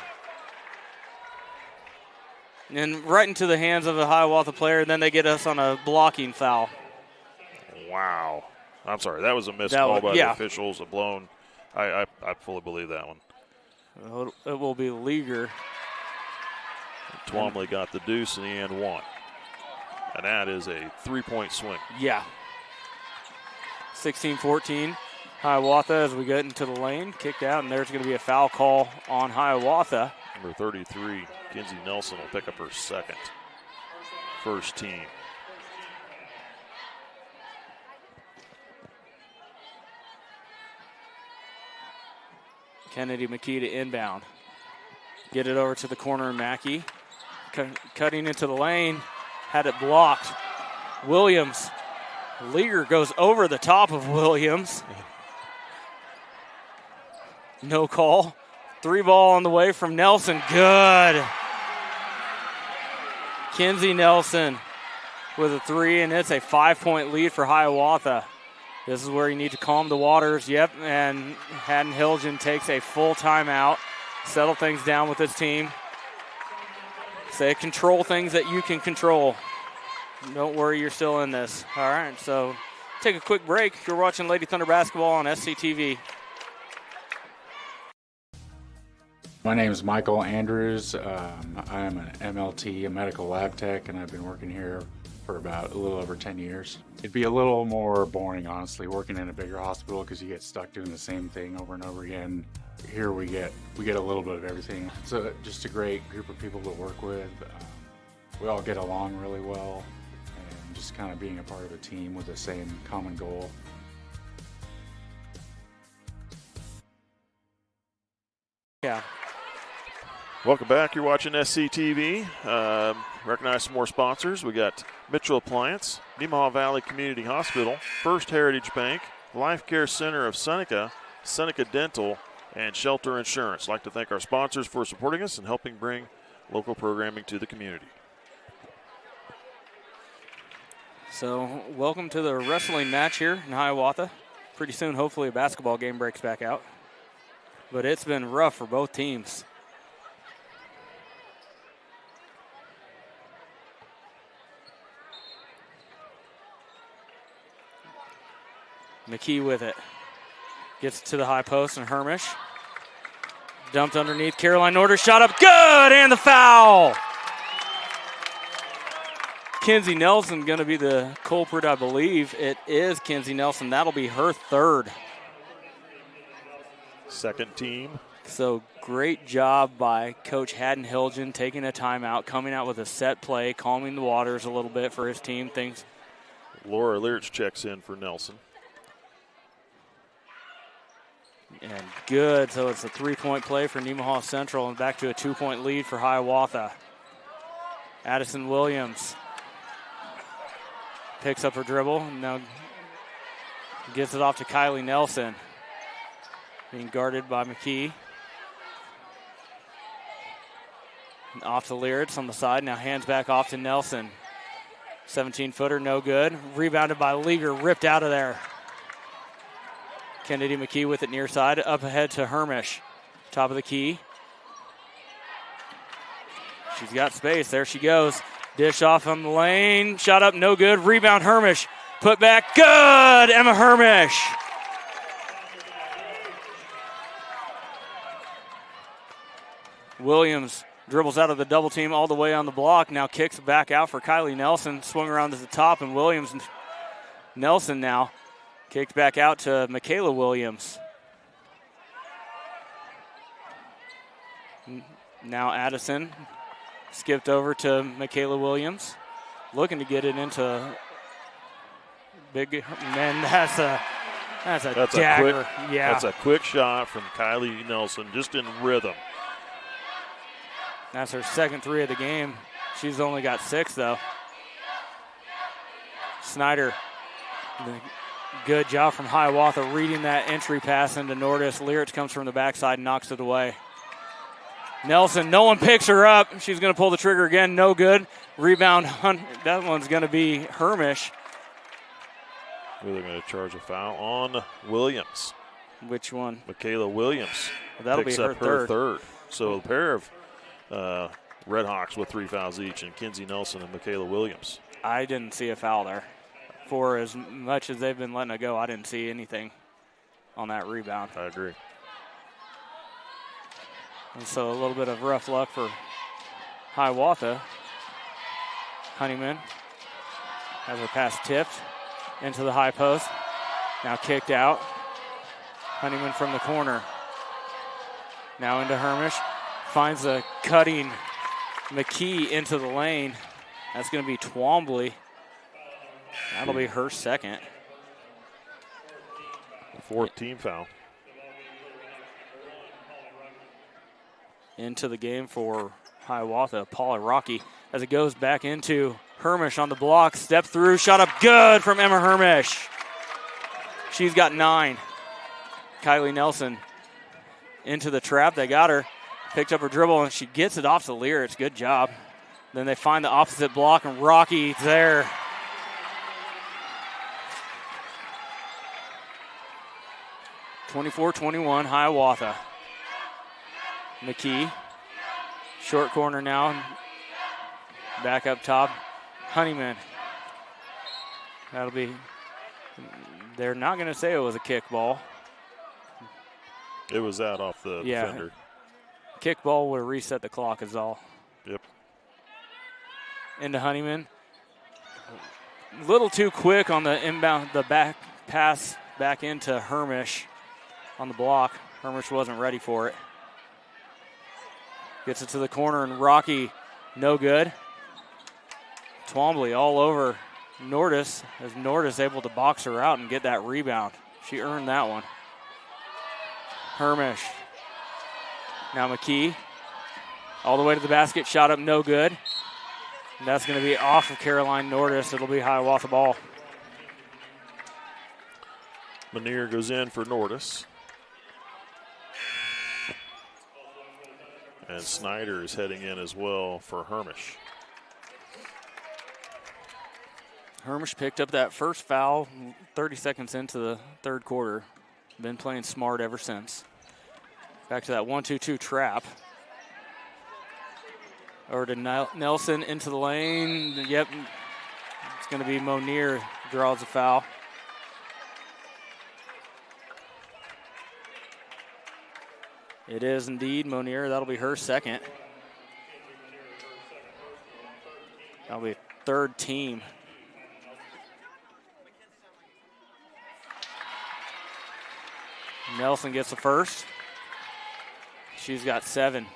And right into the hands of a Hiawatha player, and then they get us on a blocking foul. Wow. I'm sorry. That was a missed call by the officials. A blown. I fully believe that one. It will be Leager. Twombly got the deuce in the and one. And that is a 3-point swing. Yeah. 16-14. Hiawatha as we get into the lane. Kicked out, and there's going to be a foul call on Hiawatha. Number 33, Kinsey Nelson, will pick up her second. First team. Kennedy Makita inbound. Get it over to the corner of Mackey. Cutting into the lane. Had it blocked. Williams. Leager goes over the top of Williams. No call. Three ball on the way from Nelson. Good. Kinsey Nelson with a three, and it's a 5-point lead for Hiawatha. This is where you need to calm the waters. Yep, and Haddon Hilgen takes a full timeout, settle things down with his team. Say control things that you can control. Don't worry, you're still in this. All right, so take a quick break. You're watching Lady Thunder basketball on SCTV. My name is Michael Andrews. I'm an MLT, a medical lab tech, and I've been working here for about a little over 10 years. It'd be a little more boring, honestly, working in a bigger hospital because you get stuck doing the same thing over and over again. Here we get a little bit of everything. It's just a great group of people to work with. We all get along really well, and just kind of being a part of a team with the same common goal. Yeah. Welcome back. You're watching SCTV. Recognize some more sponsors. We got Mitchell Appliance, Nemaha Valley Community Hospital, First Heritage Bank, Life Care Center of Seneca, Seneca Dental, and Shelter Insurance. I'd like to thank our sponsors for supporting us and helping bring local programming to the community. So welcome to the wrestling match here in Hiawatha. Pretty soon, hopefully, a basketball game breaks back out. But it's been rough for both teams. McKee with it. Gets to the high post, and Hermish dumped underneath. Caroline Norder shot up. Good! And the foul! Kinsey Nelson going to be the culprit, I believe. It is Kinsey Nelson. That'll be her third. Second team. So great job by Coach Haddon Hilgen taking a timeout, coming out with a set play, calming the waters a little bit for his team. Things. Laura Learch checks in for Nelson. And good, so it's a 3-point play for Nemaha Central and back to a 2-point lead for Hiawatha. Addison Williams picks up her dribble and now gives it off to Kylie Nelson. Being guarded by McKee. And off to Lyritz on the side, now hands back off to Nelson. 17-footer, no good. Rebounded by Leager, ripped out of there. Kennedy McKee with it near side, up ahead to Hermish. Top of the key. She's got space, there she goes. Dish off on the lane, shot up, no good. Rebound Hermish, put back, good! Emma Hermish. Williams dribbles out of the double team all the way on the block, now kicks back out for Kylie Nelson. Swung around to the top, and Williams, Nelson now. Kicked back out to Michaela Williams. Now Addison skipped over to Michaela Williams. Looking to get it into big men. That's a dagger. That's a quick shot from Kylie Nelson, just in rhythm. That's her second three of the game. She's only got 6, though. Snyder. Good job from Hiawatha reading that entry pass into Nordis. Lyritz comes from the backside and knocks it away. Nelson, no one picks her up. She's going to pull the trigger again. No good. Rebound. That one's going to be Hermish. They're going to charge a foul on Williams. Which one? Michaela Williams. That'll picks be her up her third. So a pair of Redhawks with 3 fouls each, and Kinsey Nelson and Michaela Williams. I didn't see a foul there. For as much as they've been letting it go, I didn't see anything on that rebound. I agree. And so a little bit of rough luck for Hiawatha. Honeyman has her pass tipped into the high post. Now kicked out. Honeyman from the corner. Now into Hermish. Finds a cutting McKee into the lane. That's going to be Twombly. That'll be her second. 4th team foul. Into the game for Hiawatha, Paula Rocky, as it goes back into Hermish on the block. Step through, shot up good from Emma Hermish. She's got 9. Kylie Nelson into the trap. They got her. Picked up her dribble, and she gets it off to Lyrics. Good job. Then they find the opposite block, and Rocky's there. (24-21) Hiawatha. McKee. Short corner now. Back up top. Honeyman. That'll be... They're not going to say it was a kick ball. It was out off the defender. Kick ball would have reset the clock is all. Yep. Into Honeyman. A little too quick on the inbound, the back pass back into Hermish on the block. Hermish wasn't ready for it. Gets it to the corner, and Rocky, no good. Twombly all over Nordis, as Nordis able to box her out and get that rebound. She earned that one. Hermish. Now McKee. All the way to the basket, shot up, no good. And that's going to be off of Caroline Nordis. It'll be Hiawatha ball. Monier goes in for Nordis. And Snyder is heading in as well for Hermish. Hermish picked up that first foul 30 seconds into the third quarter. Been playing smart ever since. Back to that 1-2-2 trap. Over to Nelson into the lane. Yep, it's going to be Monier draws a foul. It is indeed Monier. That'll be her second. That'll be third team. Nelson gets the first. She's got 7.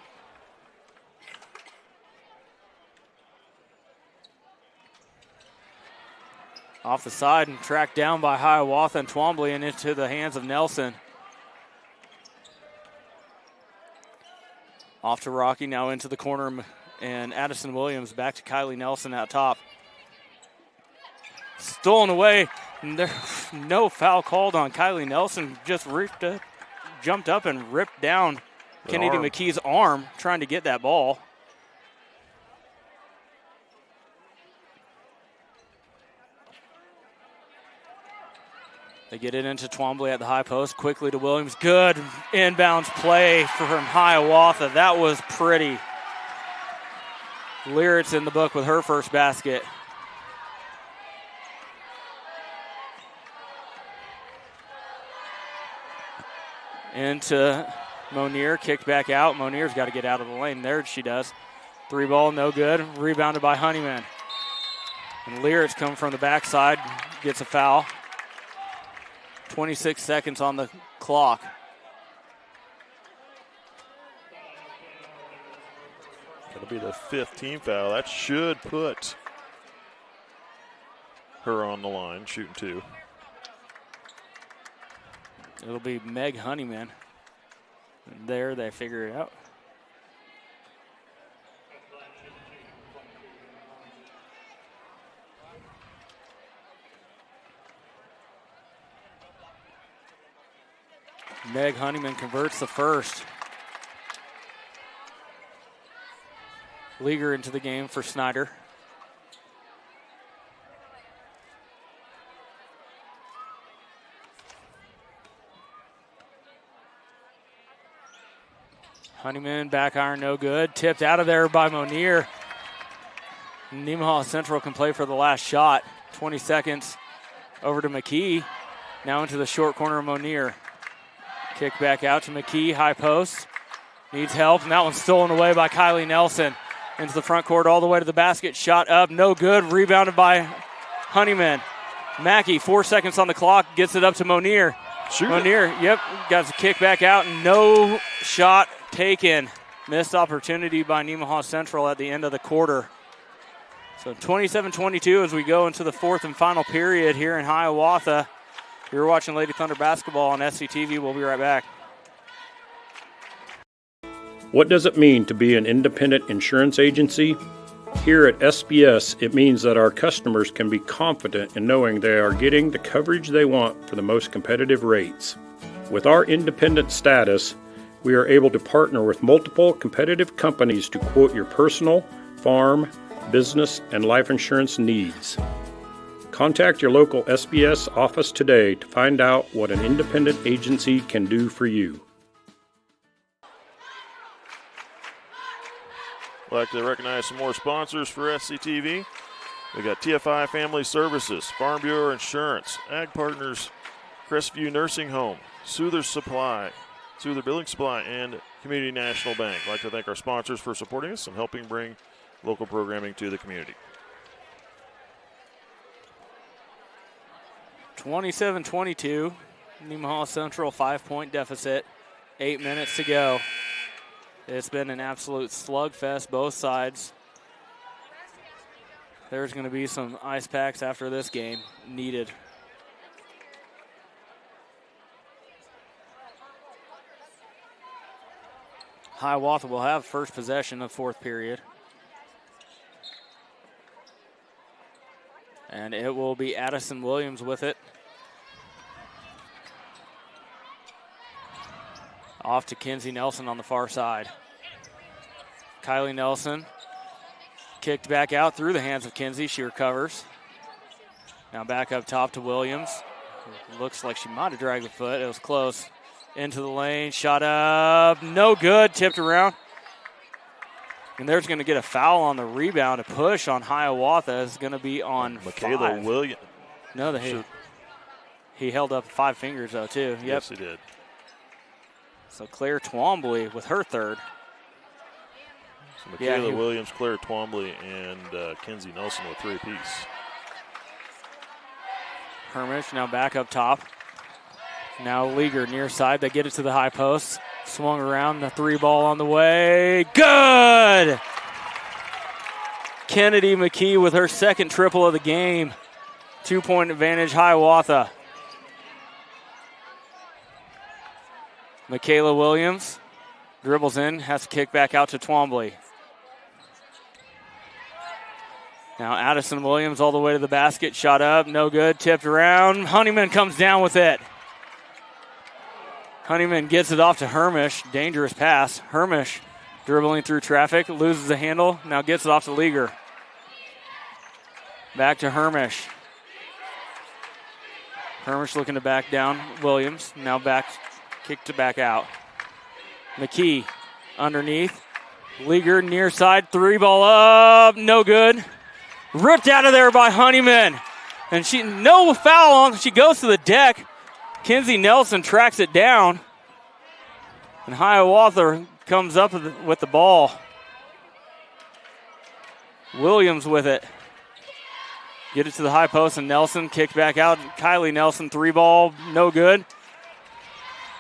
Off the side and tracked down by Hiawatha and Twombly and into the hands of Nelson. Off to Rocky, now into the corner, and Addison Williams back to Kylie Nelson out top. Stolen away, and there's no foul called on Kylie Nelson. Just jumped up and ripped down Kennedy McKee's arm trying to get that ball. They get it into Twombly at the high post, quickly to Williams. Good inbounds play from Hiawatha. That was pretty. Lyrics in the book with her first basket. Into Monier, kicked back out. Monier's got to get out of the lane. There she does. 3 ball, no good. Rebounded by Honeyman. And Lyrics come from the backside, gets a foul. 26 seconds on the clock. That'll be the 5th team foul. That should put her on the line, shooting 2. It'll be Meg Honeyman. And there, they figure it out. Meg Honeyman converts the first. Leaguer into the game for Snyder. Honeyman, back iron, no good. Tipped out of there by Monier. Nemaha Central can play for the last shot. 20 seconds over to McKee. Now into the short corner of Monier. Kick back out to McKee, high post. Needs help, and that one's stolen away by Kylie Nelson. Into the front court, all the way to the basket. Shot up, no good. Rebounded by Honeyman. Mackey, 4 seconds on the clock, gets it up to Monier. Monier, yep, got to kick back out. No shot taken. Missed opportunity by Nemaha Central at the end of the quarter. So 27-22 as we go into the 4th and final period here in Hiawatha. You're watching Lady Thunder basketball on SCTV. We'll be right back. What does it mean to be an independent insurance agency? Here at SBS, it means that our customers can be confident in knowing they are getting the coverage they want for the most competitive rates. With our independent status, we are able to partner with multiple competitive companies to quote your personal, farm, business, and life insurance needs. Contact your local SBS office today to find out what an independent agency can do for you. I'd like to recognize some more sponsors for SCTV. We got TFI Family Services, Farm Bureau Insurance, Ag Partners, Crestview Nursing Home, Souther Building Supply, and Community National Bank. I'd like to thank our sponsors for supporting us and helping bring local programming to the community. 27-22, Nemaha Central 5-point deficit, 8 minutes to go. It's been an absolute slugfest, both sides. There's going to be some ice packs after this game needed. Hiawatha will have first possession of fourth period. And it will be Addison Williams with it. Off to Kinsey Nelson on the far side. Kylie Nelson kicked back out through the hands of Kinsey. She recovers. Now back up top to Williams. Looks like she might have dragged the foot. It was close. Into the lane, shot up, no good, tipped around. And there's going to get a foul on the rebound. A push on Hiawatha is going to be on Michaela Williams. No, he held up 5 fingers, though, too. Yep. Yes, he did. So Claire Twombly with her third. So Michaela Williams, Claire Twombly, and Kinsey Nelson with 3 apiece. Hermish now back up top. Now Leaguer near side. They get it to the high post. Swung around, the 3 ball on the way. Good! Kennedy McKee with her second triple of the game. 2-point advantage, Hiawatha. Michaela Williams dribbles in, has to kick back out to Twombly. Now Addison Williams all the way to the basket. Shot up, no good, tipped around. Honeyman comes down with it. Honeyman gets it off to Hermish. Dangerous pass. Hermish dribbling through traffic, loses the handle, now gets it off to Leaguer. Back to Hermish. Hermish looking to back down Williams. Now back, kick to back out. McKee underneath. Leaguer near side, 3 ball up, no good. Ripped out of there by Honeyman. And she, no foul on, she goes to the deck. Kinsey Nelson tracks it down. And Hiawatha comes up with the ball. Williams with it. Get it to the high post, and Nelson kicked back out. Kylie Nelson, 3 ball, no good.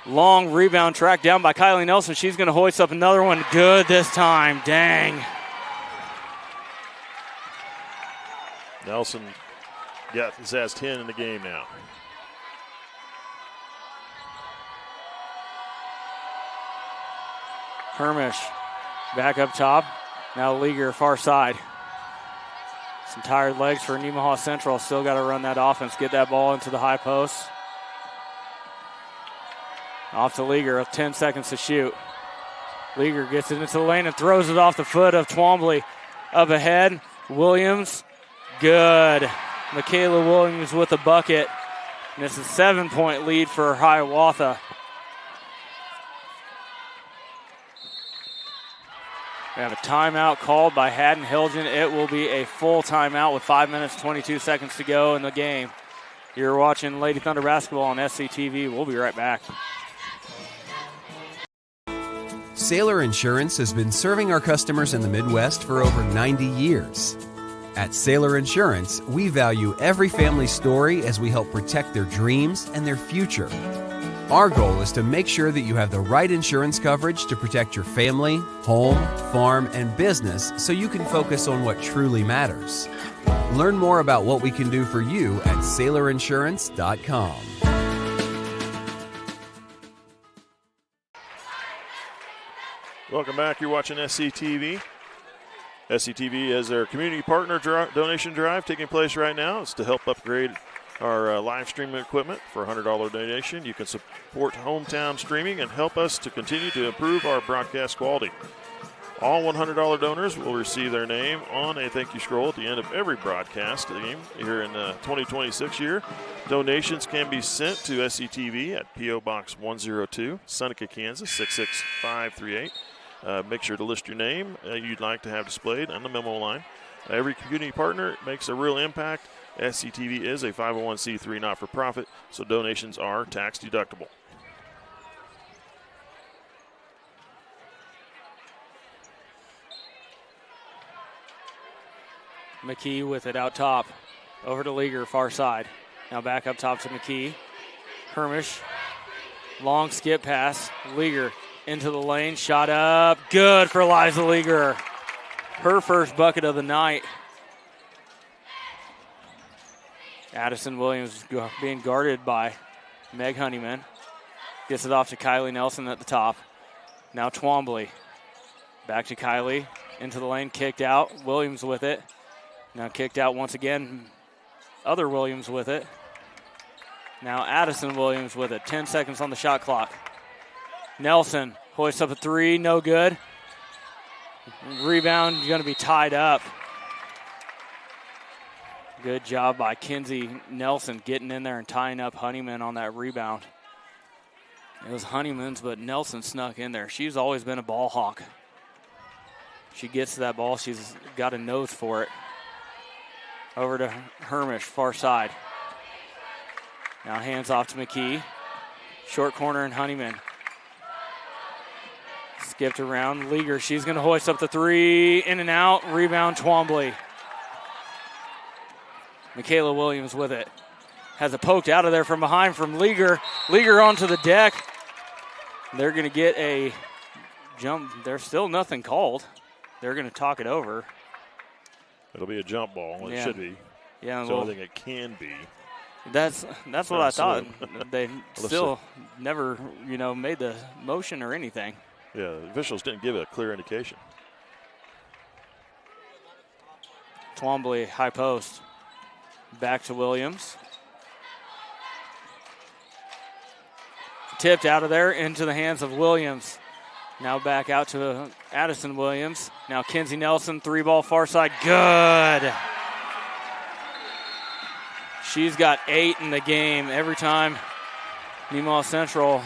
Long rebound tracked down by Kylie Nelson. She's going to hoist up another one. Good this time. Dang. Nelson has 10 in the game now. Hermish back up top. Now Leaguer far side. Some tired legs for Nemaha Central. Still got to run that offense. Get that ball into the high post. Off to Leaguer with 10 seconds to shoot. Leaguer gets it into the lane and throws it off the foot of Twombly. Up ahead, Williams. Good. Michaela Williams with a bucket. And it's a 7-point lead for Hiawatha. We have a timeout called by Haddon Hilgen. It will be a full timeout with 5 minutes, 22 seconds to go in the game. You're watching Lady Thunder basketball on SCTV. We'll be right back. Sailor Insurance has been serving our customers in the Midwest for over 90 years. At Sailor Insurance, we value every family's story as we help protect their dreams and their future. Our goal is to make sure that you have the right insurance coverage to protect your family, home, farm, and business so you can focus on what truly matters. Learn more about what we can do for you at SailorInsurance.com. Welcome back. You're watching SCTV. SCTV has their community partner donation drive taking place right now. It's to help upgrade our live streaming equipment for a $100 donation. You can support hometown streaming and help us to continue to improve our broadcast quality. All $100 donors will receive their name on a thank you scroll at the end of every broadcast game here in the 2026 year. Donations can be sent to SCTV at P.O. Box 102, Seneca, Kansas 66538. Make sure to list your name you'd like to have displayed on the memo line. Every community partner makes a real impact. SCTV is a 501c3 not-for-profit, so donations are tax deductible. McKee with it out top. Over to Leaguer, far side. Now back up top to McKee. Hermish. Long skip pass. Leaguer into the lane. Shot up. Good for Liza Leaguer. Her first bucket of the night. Addison Williams being guarded by Meg Honeyman. Gets it off to Kylie Nelson at the top. Now Twombly. Back to Kylie. Into the lane. Kicked out. Williams with it. Now kicked out once again. Other Williams with it. Now Addison Williams with it. 10 seconds on the shot clock. Nelson hoists up a three. No good. Rebound going to be tied up. Good job by Kinsey Nelson getting in there and tying up Honeyman on that rebound. It was Honeyman's, but Nelson snuck in there. She's always been a ball hawk. She gets to that ball. She's got a nose for it. Over to Hermish, far side. Now hands off to McKee. Short corner and Honeyman. Skipped around. Leaguer, she's going to hoist up the three. In and out. Rebound, Twombly. Michaela Williams with it. Has it poked out of there from behind from Leaguer. Leaguer onto the deck. They're going to get a jump. There's still nothing called. They're going to talk it over. It'll be a jump ball. It should be. Yeah, it's the only thing it can be. That's what I thought. They still never, made the motion or anything. Yeah, the officials didn't give it a clear indication. Twombly, high post. Back to Williams. Tipped out of there into the hands of Williams. Now back out to Addison Williams. Now Kinsey Nelson, three ball far side. Good. She's got 8 in the game. Every time Nemaha Central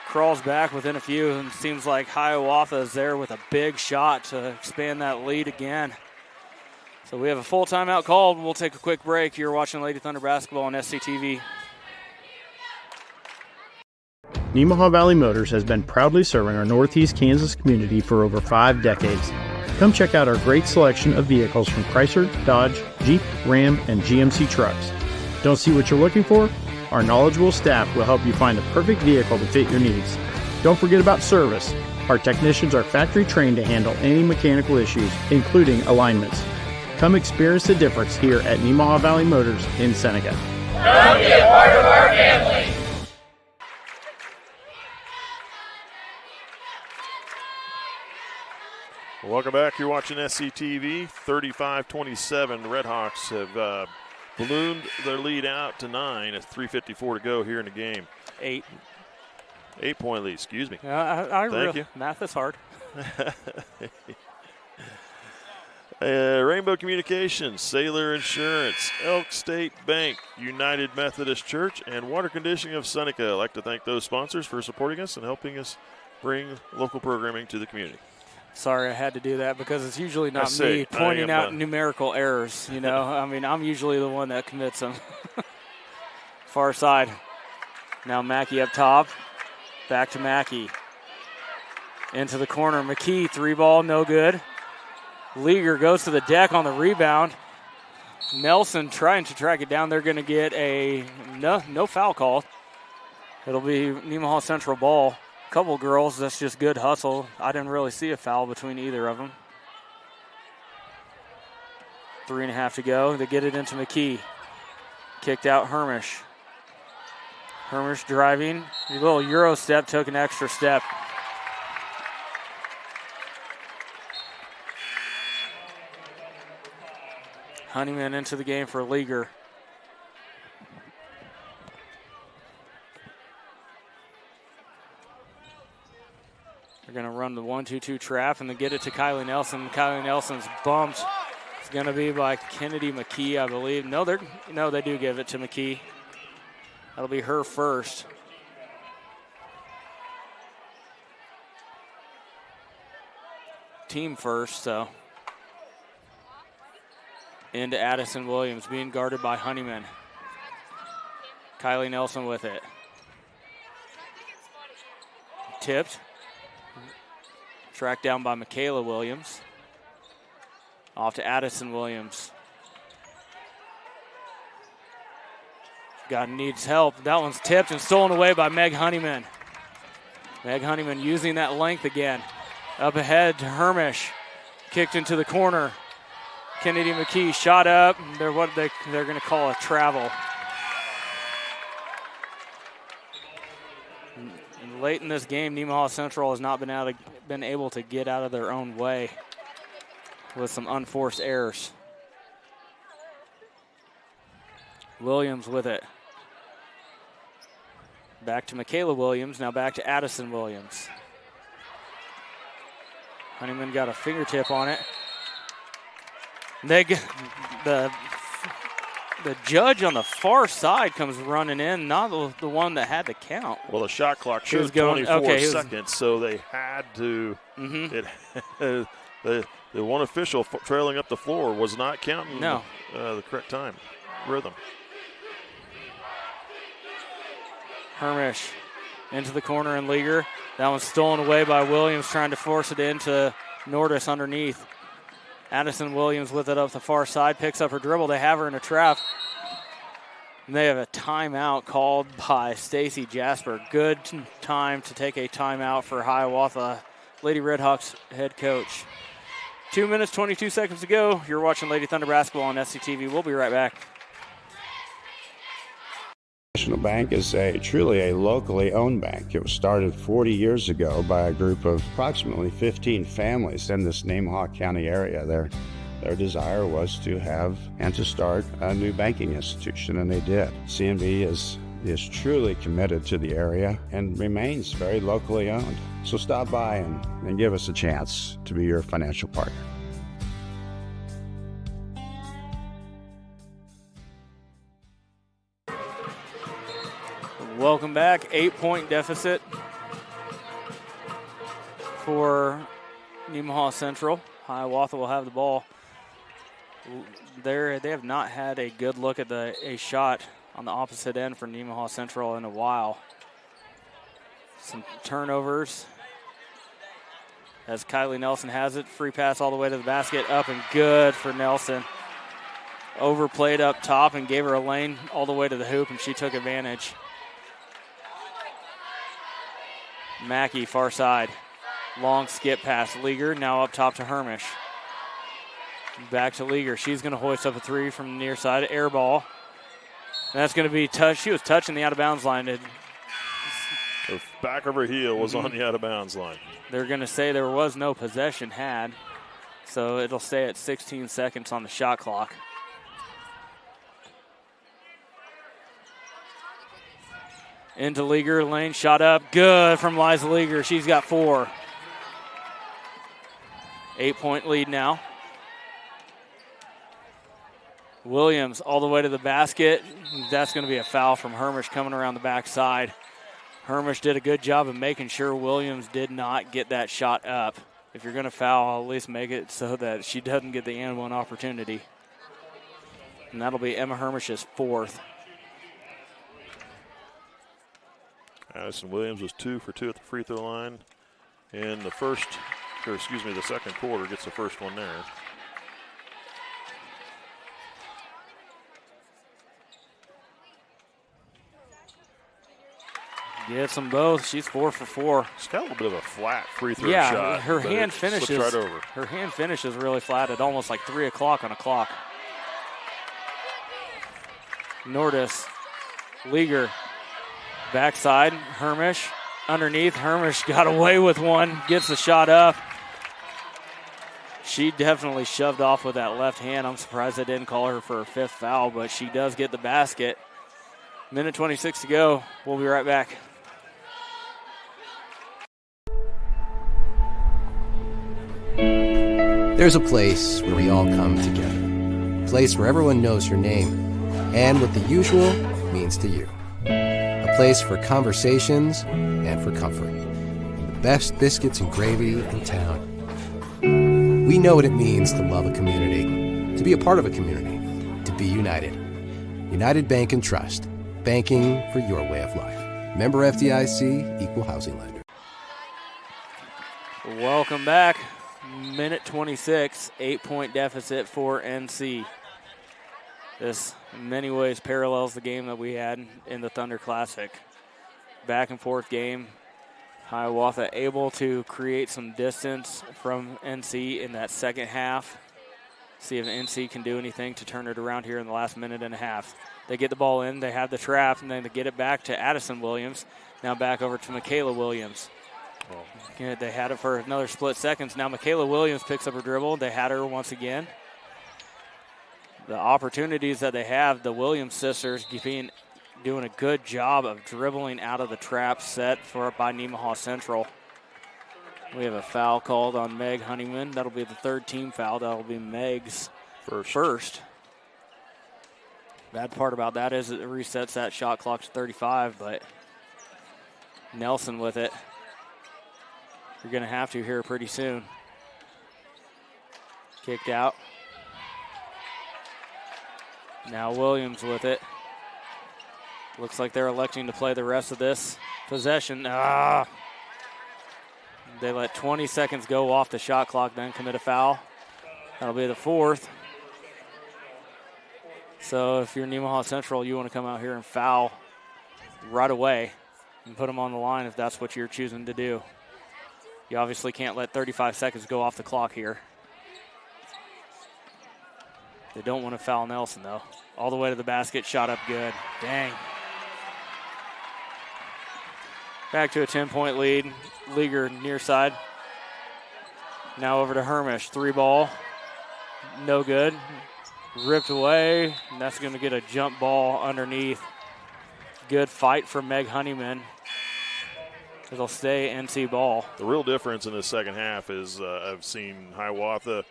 crawls back within a few, and it seems like Hiawatha is there with a big shot to expand that lead again. So we have a full timeout called. We'll take a quick break. You're watching Lady Thunder basketball on SCTV. Nemaha Valley Motors has been proudly serving our Northeast Kansas community for over 5 decades. Come check out our great selection of vehicles from Chrysler, Dodge, Jeep, Ram, and GMC trucks. Don't see what you're looking for? Our knowledgeable staff will help you find the perfect vehicle to fit your needs. Don't forget about service. Our technicians are factory trained to handle any mechanical issues, including alignments. Come experience the difference here at Nemaha Valley Motors in Seneca. Come be a part of our family. Welcome back. You're watching SCTV. 35-27. The Redhawks have ballooned their lead out to 9. It's 3:54 to go here in the game. 8. 8-point lead, excuse me. Thank you. Math is hard. Rainbow Communications, Sailor Insurance, Elk State Bank, United Methodist Church, and Water Conditioning of Seneca. I'd like to thank those sponsors for supporting us and helping us bring local programming to the community. Sorry, I had to do that because it's usually not me pointing out numerical errors. I'm usually the one that commits them. Far side. Now Mackey up top. Back to Mackey. Into the corner. McKee, three ball, no good. Leaguer goes to the deck on the rebound. Nelson trying to track it down. They're going to get a no foul call. It'll be Nemaha Central ball. Couple girls, that's just good hustle. I didn't really see a foul between either of them. 3.5 to go. They get it into McKee. Kicked out Hermish. Hermish driving. A little Euro step, took an extra step. Honeyman into the game for Leaguer. run the 1-2-2 trap and then get it to Kylie Nelson. Kylie Nelson's bumped. It's going to be by Kennedy McKee, I believe. No, they do give it to McKee. That'll be her first. Team first, so. Into Addison Williams, being guarded by Honeyman. Kylie Nelson with it. Tipped. Tracked down by Michaela Williams. Off to Addison Williams. God needs help. That one's tipped and stolen away by Meg Honeyman. Meg Honeyman using that length again. Up ahead to Hermish. Kicked into the corner. Kennedy McKee shot up. They're what they're going to call a travel. And late in this game, Nemaha Central has not been able to get out of their own way with some unforced errors. Williams with it. Back to Michaela Williams, now back to Addison Williams. Honeyman got a fingertip on it. The judge on the far side comes running in, not the one that had the count. Well, the shot clock shows 24 seconds, so they had to. The one official trailing up the floor was not counting the correct time rhythm. Hermish into the corner and Leaguer. That one's stolen away by Williams, trying to force it into Nordis underneath. Addison Williams with it up the far side, picks up her dribble. They have her in a trap. And they have a timeout called by Stacy Jasper. Good time to take a timeout for Hiawatha, Lady Redhawks head coach. 2 minutes, 22 seconds to go. You're watching Lady Thunder basketball on SCTV. We'll be right back. National Bank is truly a locally owned bank. It was started 40 years ago by a group of approximately 15 families in this Nemaha County area. Their desire was to have and to start a new banking institution, and they did. CNB is truly committed to the area and remains very locally owned. So stop by and give us a chance to be your financial partner. Welcome back. 8-point deficit for Nemaha Central. Hiawatha will have the ball. They have not had a good look at a shot on the opposite end for Nemaha Central in a while. Some turnovers as Kylie Nelson has it. Free pass all the way to the basket. Up and good for Nelson. Overplayed up top and gave her a lane all the way to the hoop, and she took advantage. Mackey, far side. Long skip pass. Leaguer now up top to Hermish. Back to Leaguer. She's going to hoist up a three from the near side. Air ball. And that's going to be touched. She was touching the out-of-bounds line. The back of her heel was on the out-of-bounds line. They're going to say there was no possession had. So it'll stay at 16 seconds on the shot clock. Into Leaguer, lane shot up, good from Liza Leaguer. She's got 4. 8-point lead now. Williams all the way to the basket. That's going to be a foul from Hermish coming around the backside. Hermish did a good job of making sure Williams did not get that shot up. If you're going to foul, at least make it so that she doesn't get the and one opportunity. And that'll be Emma Hermish's 4th. Addison Williams was 2 for 2 at the free throw line. And the second quarter gets the first one there. Gets them both. She's 4 for 4. She's got a little bit of a flat free throw shot. Yeah, her hand finishes. Right over. Her hand finishes really flat at almost like 3 o'clock on a clock. Nordis, Leaguer, backside, Hermish, underneath. Hermish got away with one, gets the shot up. She definitely shoved off with that left hand. I'm surprised they didn't call her for her 5th foul, but she does get the basket. Minute 26 to go. We'll be right back. There's a place where we all come together. A place where everyone knows your name and what the usual means to you. A place for conversations and for comfort. The best biscuits and gravy in town. We know what it means to love a community, to be a part of a community, to be united. United Bank and Trust. Banking for your way of life. Member FDIC, Equal Housing Lender. Welcome back. Minute 26, 8-point deficit for NC. This in many ways parallels the game that we had in the Thunder Classic. Back and forth game. Hiawatha able to create some distance from NC in that second half. See if NC can do anything to turn it around here in the last minute and a half. They get the ball in, they have the trap, and then they get it back to Addison Williams. Now back over to Michaela Williams. They had it for another split seconds. Now Michaela Williams picks up her dribble. They had her once again. The opportunities that they have, the Williams sisters doing a good job of dribbling out of the trap set by Nemaha Central. We have a foul called on Meg Honeyman. That'll be the third team foul. That'll be Meg's first. Bad part about that is it resets that shot clock to 35, but Nelson with it. You're going to have to here pretty soon. Kicked out. Now Williams with it. Looks like they're electing to play the rest of this possession. They let 20 seconds go off the shot clock, then commit a foul. That'll be the fourth. So if you're Nemaha Central, you want to come out here and foul right away and put them on the line if that's what you're choosing to do. You obviously can't let 35 seconds go off the clock here. They don't want to foul Nelson, though. All the way to the basket, shot up good. Dang. Back to a 10-point lead. Leaguer near side. Now over to Hermish. 3-ball. No good. Ripped away. And that's going to get a jump ball underneath. Good fight from Meg Honeyman. It'll stay NC ball. The real difference in the second half is I've seen Hiawatha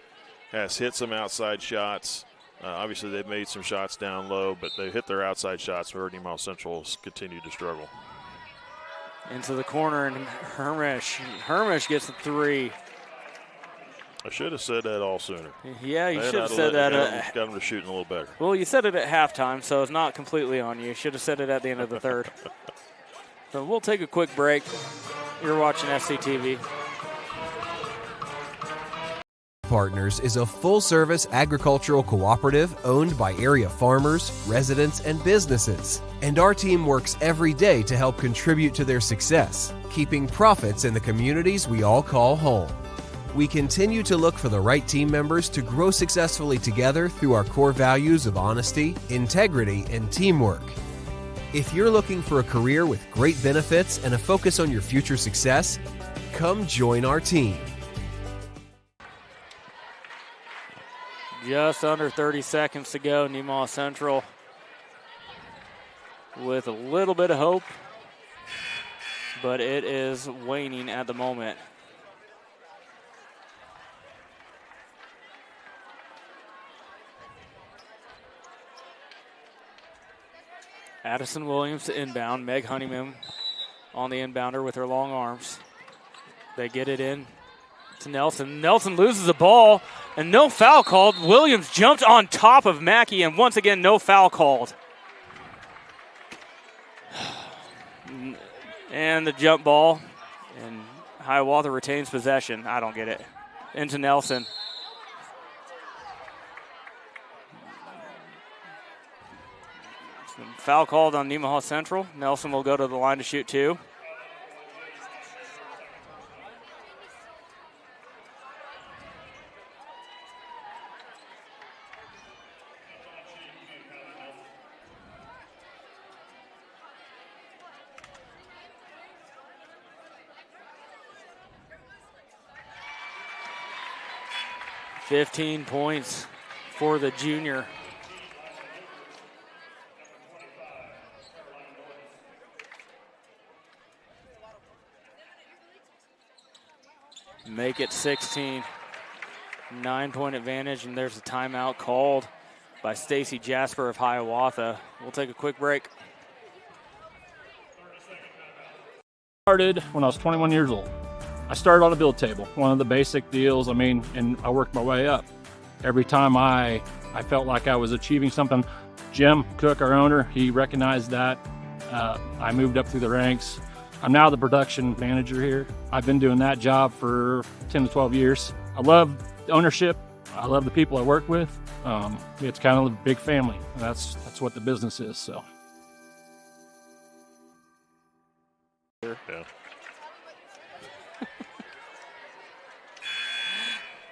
has hit some outside shots. Obviously, they've made some shots down low, but they hit their outside shots where Nemaha Central has continued to struggle. Into the corner, and Hermish gets a three. I should have said that all sooner. Yeah, you should have said that. Got them to shooting a little better. Well, you said it at halftime, so it's not completely on you. You should have said it at the end of the third. So we'll take a quick break. You're watching SCTV. Partners is a full-service agricultural cooperative owned by area farmers, residents, and businesses. And our team works every day to help contribute to their success, keeping profits in the communities we all call home. We continue to look for the right team members to grow successfully together through our core values of honesty, integrity, and teamwork. If you're looking for a career with great benefits and a focus on your future success, come join our team. Just under 30 seconds to go. Nemaha Central with a little bit of hope, but it is waning at the moment. Addison Williams to inbound. Meg Honeyman on the inbounder with her long arms. They get it in to Nelson. Nelson loses the ball, and no foul called. Williams jumped on top of Mackey, and once again, no foul called. And the jump ball, and Hiawatha retains possession. I don't get it. Into Nelson. Foul called on Nemaha Central. Nelson will go to the line to shoot two. $15 points for the junior. Make it 16. 9-point advantage, and there's a timeout called by Stacy Jasper of Hiawatha. We'll take a quick break. Started when I was 21 years old. I started on a build table, one of the basic deals, and I worked my way up. Every time I felt like I was achieving something, Jim Cook, our owner, he recognized that. I moved up through the ranks. I'm now the production manager here. I've been doing that job for 10 to 12 years. I love ownership. I love the people I work with. It's kind of a big family. That's what the business is. So. Yeah.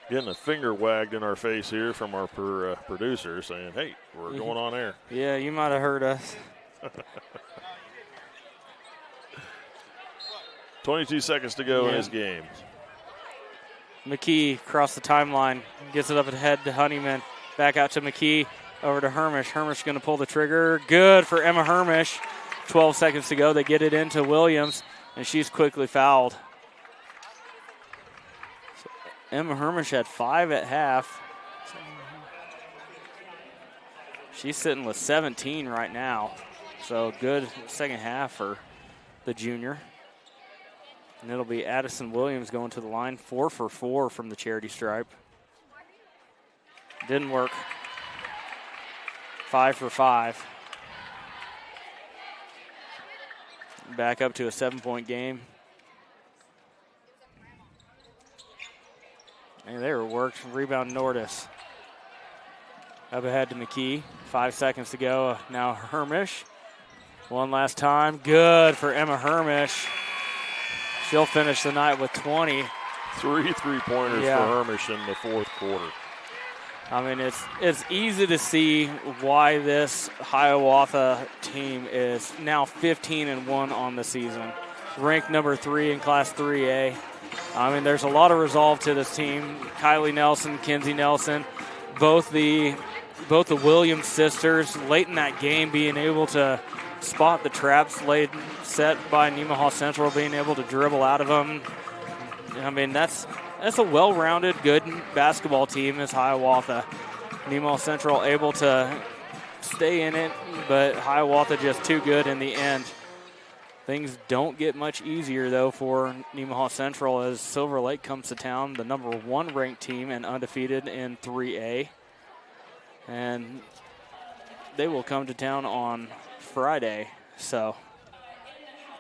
Getting a finger wagged in our face here from our producer saying, hey, we're going on air. Yeah, you might have heard us. 22 seconds to go in his game. McKee across the timeline, gets it up ahead to Honeyman. Back out to McKee, over to Hermish. Hermish going to pull the trigger. Good for Emma Hermish. 12 seconds to go. They get it into Williams, and she's quickly fouled. So Emma Hermish had 5 at half. She's sitting with 17 right now. So good second half for the junior. And it'll be Addison Williams going to the line, 4 for 4 from the charity stripe. Didn't work. 5 for 5. Back up to a 7-point game. And they were worked. Rebound Nordis. Up ahead to McKee. 5 seconds to go. Now Hermish. One last time. Good for Emma Hermish. She'll finish the night with 20. 3 3-pointers for Hermish in the fourth quarter. It's easy to see why this Hiawatha team is now 15-1 on the season. Ranked number 3 in Class 3A. There's a lot of resolve to this team. Kylie Nelson, Kinsey Nelson, both the Williams sisters, late in that game being able to spot the traps set by Nemaha Central, being able to dribble out of them. That's a well-rounded, good basketball team is Hiawatha. Nemaha Central able to stay in it, but Hiawatha just too good in the end. Things don't get much easier, though, for Nemaha Central as Silver Lake comes to town, the number 1 ranked team and undefeated in 3A. And they will come to town on Friday, so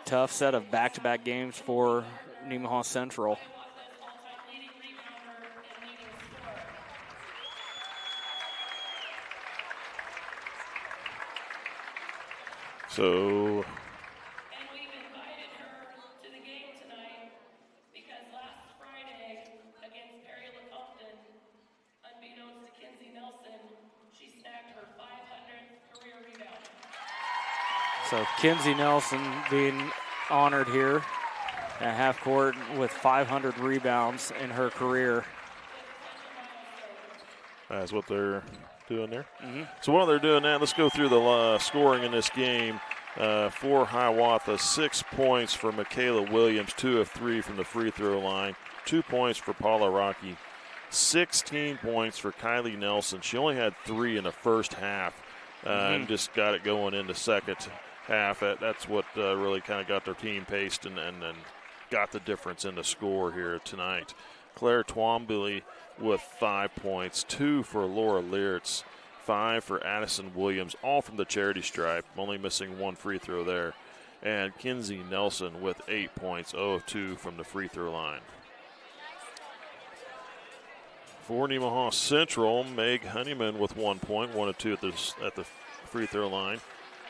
tough set of back-to-back games for Nemaha Central. So So Kinsey Nelson being honored here at half court with 500 rebounds in her career. That's what they're doing there. Mm-hmm. So while they're doing that, let's go through the scoring in this game. For Hiawatha, 6 points for Michaela Williams, 2 of 3 from the free throw line, 2 points for Paula Rocky, 16 points for Kylie Nelson. She only had 3 in the first half and just got it going in the second half. That's what really kind of got their team paced and got the difference in the score here tonight. Claire Twombly with 5 points, 2 for Laura Leertz, 5 for Addison Williams, all from the charity stripe, only missing 1 free throw there. And Kinsey Nelson with 8 points, 0 of 2 from the free throw line. For Nemaha Central, Meg Honeyman with 1 point, 1 of 2 at the free throw line.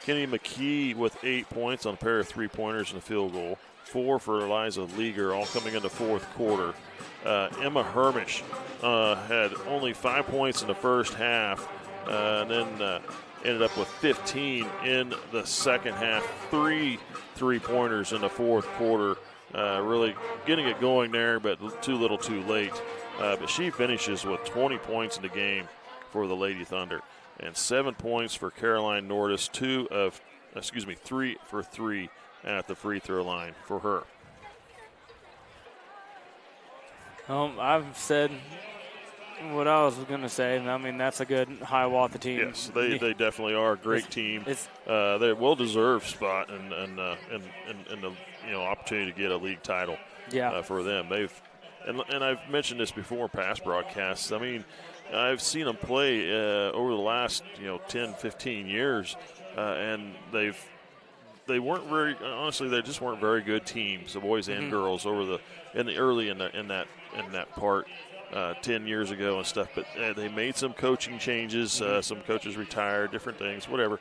Kenny McKee with 8 points on a pair of 3-pointers and a field goal. 4 for Eliza Leager, all coming in the fourth quarter. Emma Hermish had only 5 points in the first half, and then ended up with 15 in the second half. 3 3-pointers in the fourth quarter. Really getting it going there, but too little too late. But she finishes with 20 points in the game for the Lady Thunder. And 7 points for Caroline Nordis, 3 for 3 at the free throw line for her. I've said what I was going to say. I mean, that's a good Hiawatha team. Yes, they definitely are a great team. They're a well-deserved spot and the opportunity to get a league title. For them. And I've mentioned this before, past broadcasts. I mean, I've seen them play over the last 10, 15 years, and they weren't very, honestly, they just weren't very good teams, the boys and girls, in that part 10 years ago and stuff. But they made some coaching changes. Some coaches retired, different things, whatever.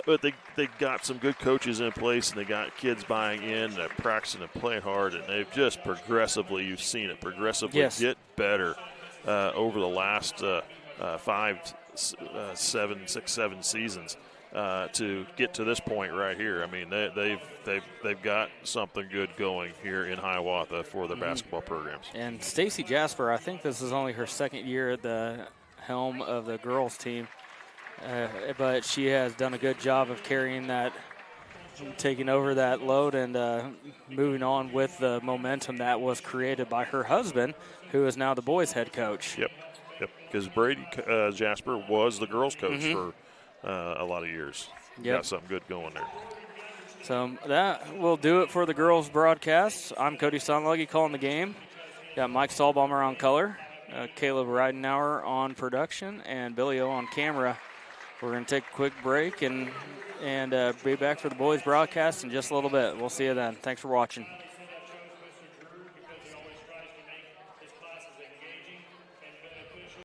But they got some good coaches in place, and they got kids buying in, they're practicing and playing hard, and they've just progressively, you've seen it, get better over the last 7 seasons to get to this point right here. I mean, they've got something good going here in Hiawatha for their basketball programs. And Stacy Jasper, I think this is only her second year at the helm of the girls team. But she has done a good job of carrying that, taking over that load and moving on with the momentum that was created by her husband, who is now the boys' head coach. Yep. Because Brady Jasper was the girls' coach for a lot of years. Got something good going there. So that will do it for the girls' broadcast. I'm Cody Sonluggy calling the game. Got Mike Stahlbaumer on color, Caleb Reidenauer on production, and Billy O on camera. We're going to take a quick break and be back for the boys' broadcast in just a little bit. We'll see you then. Thanks for watching.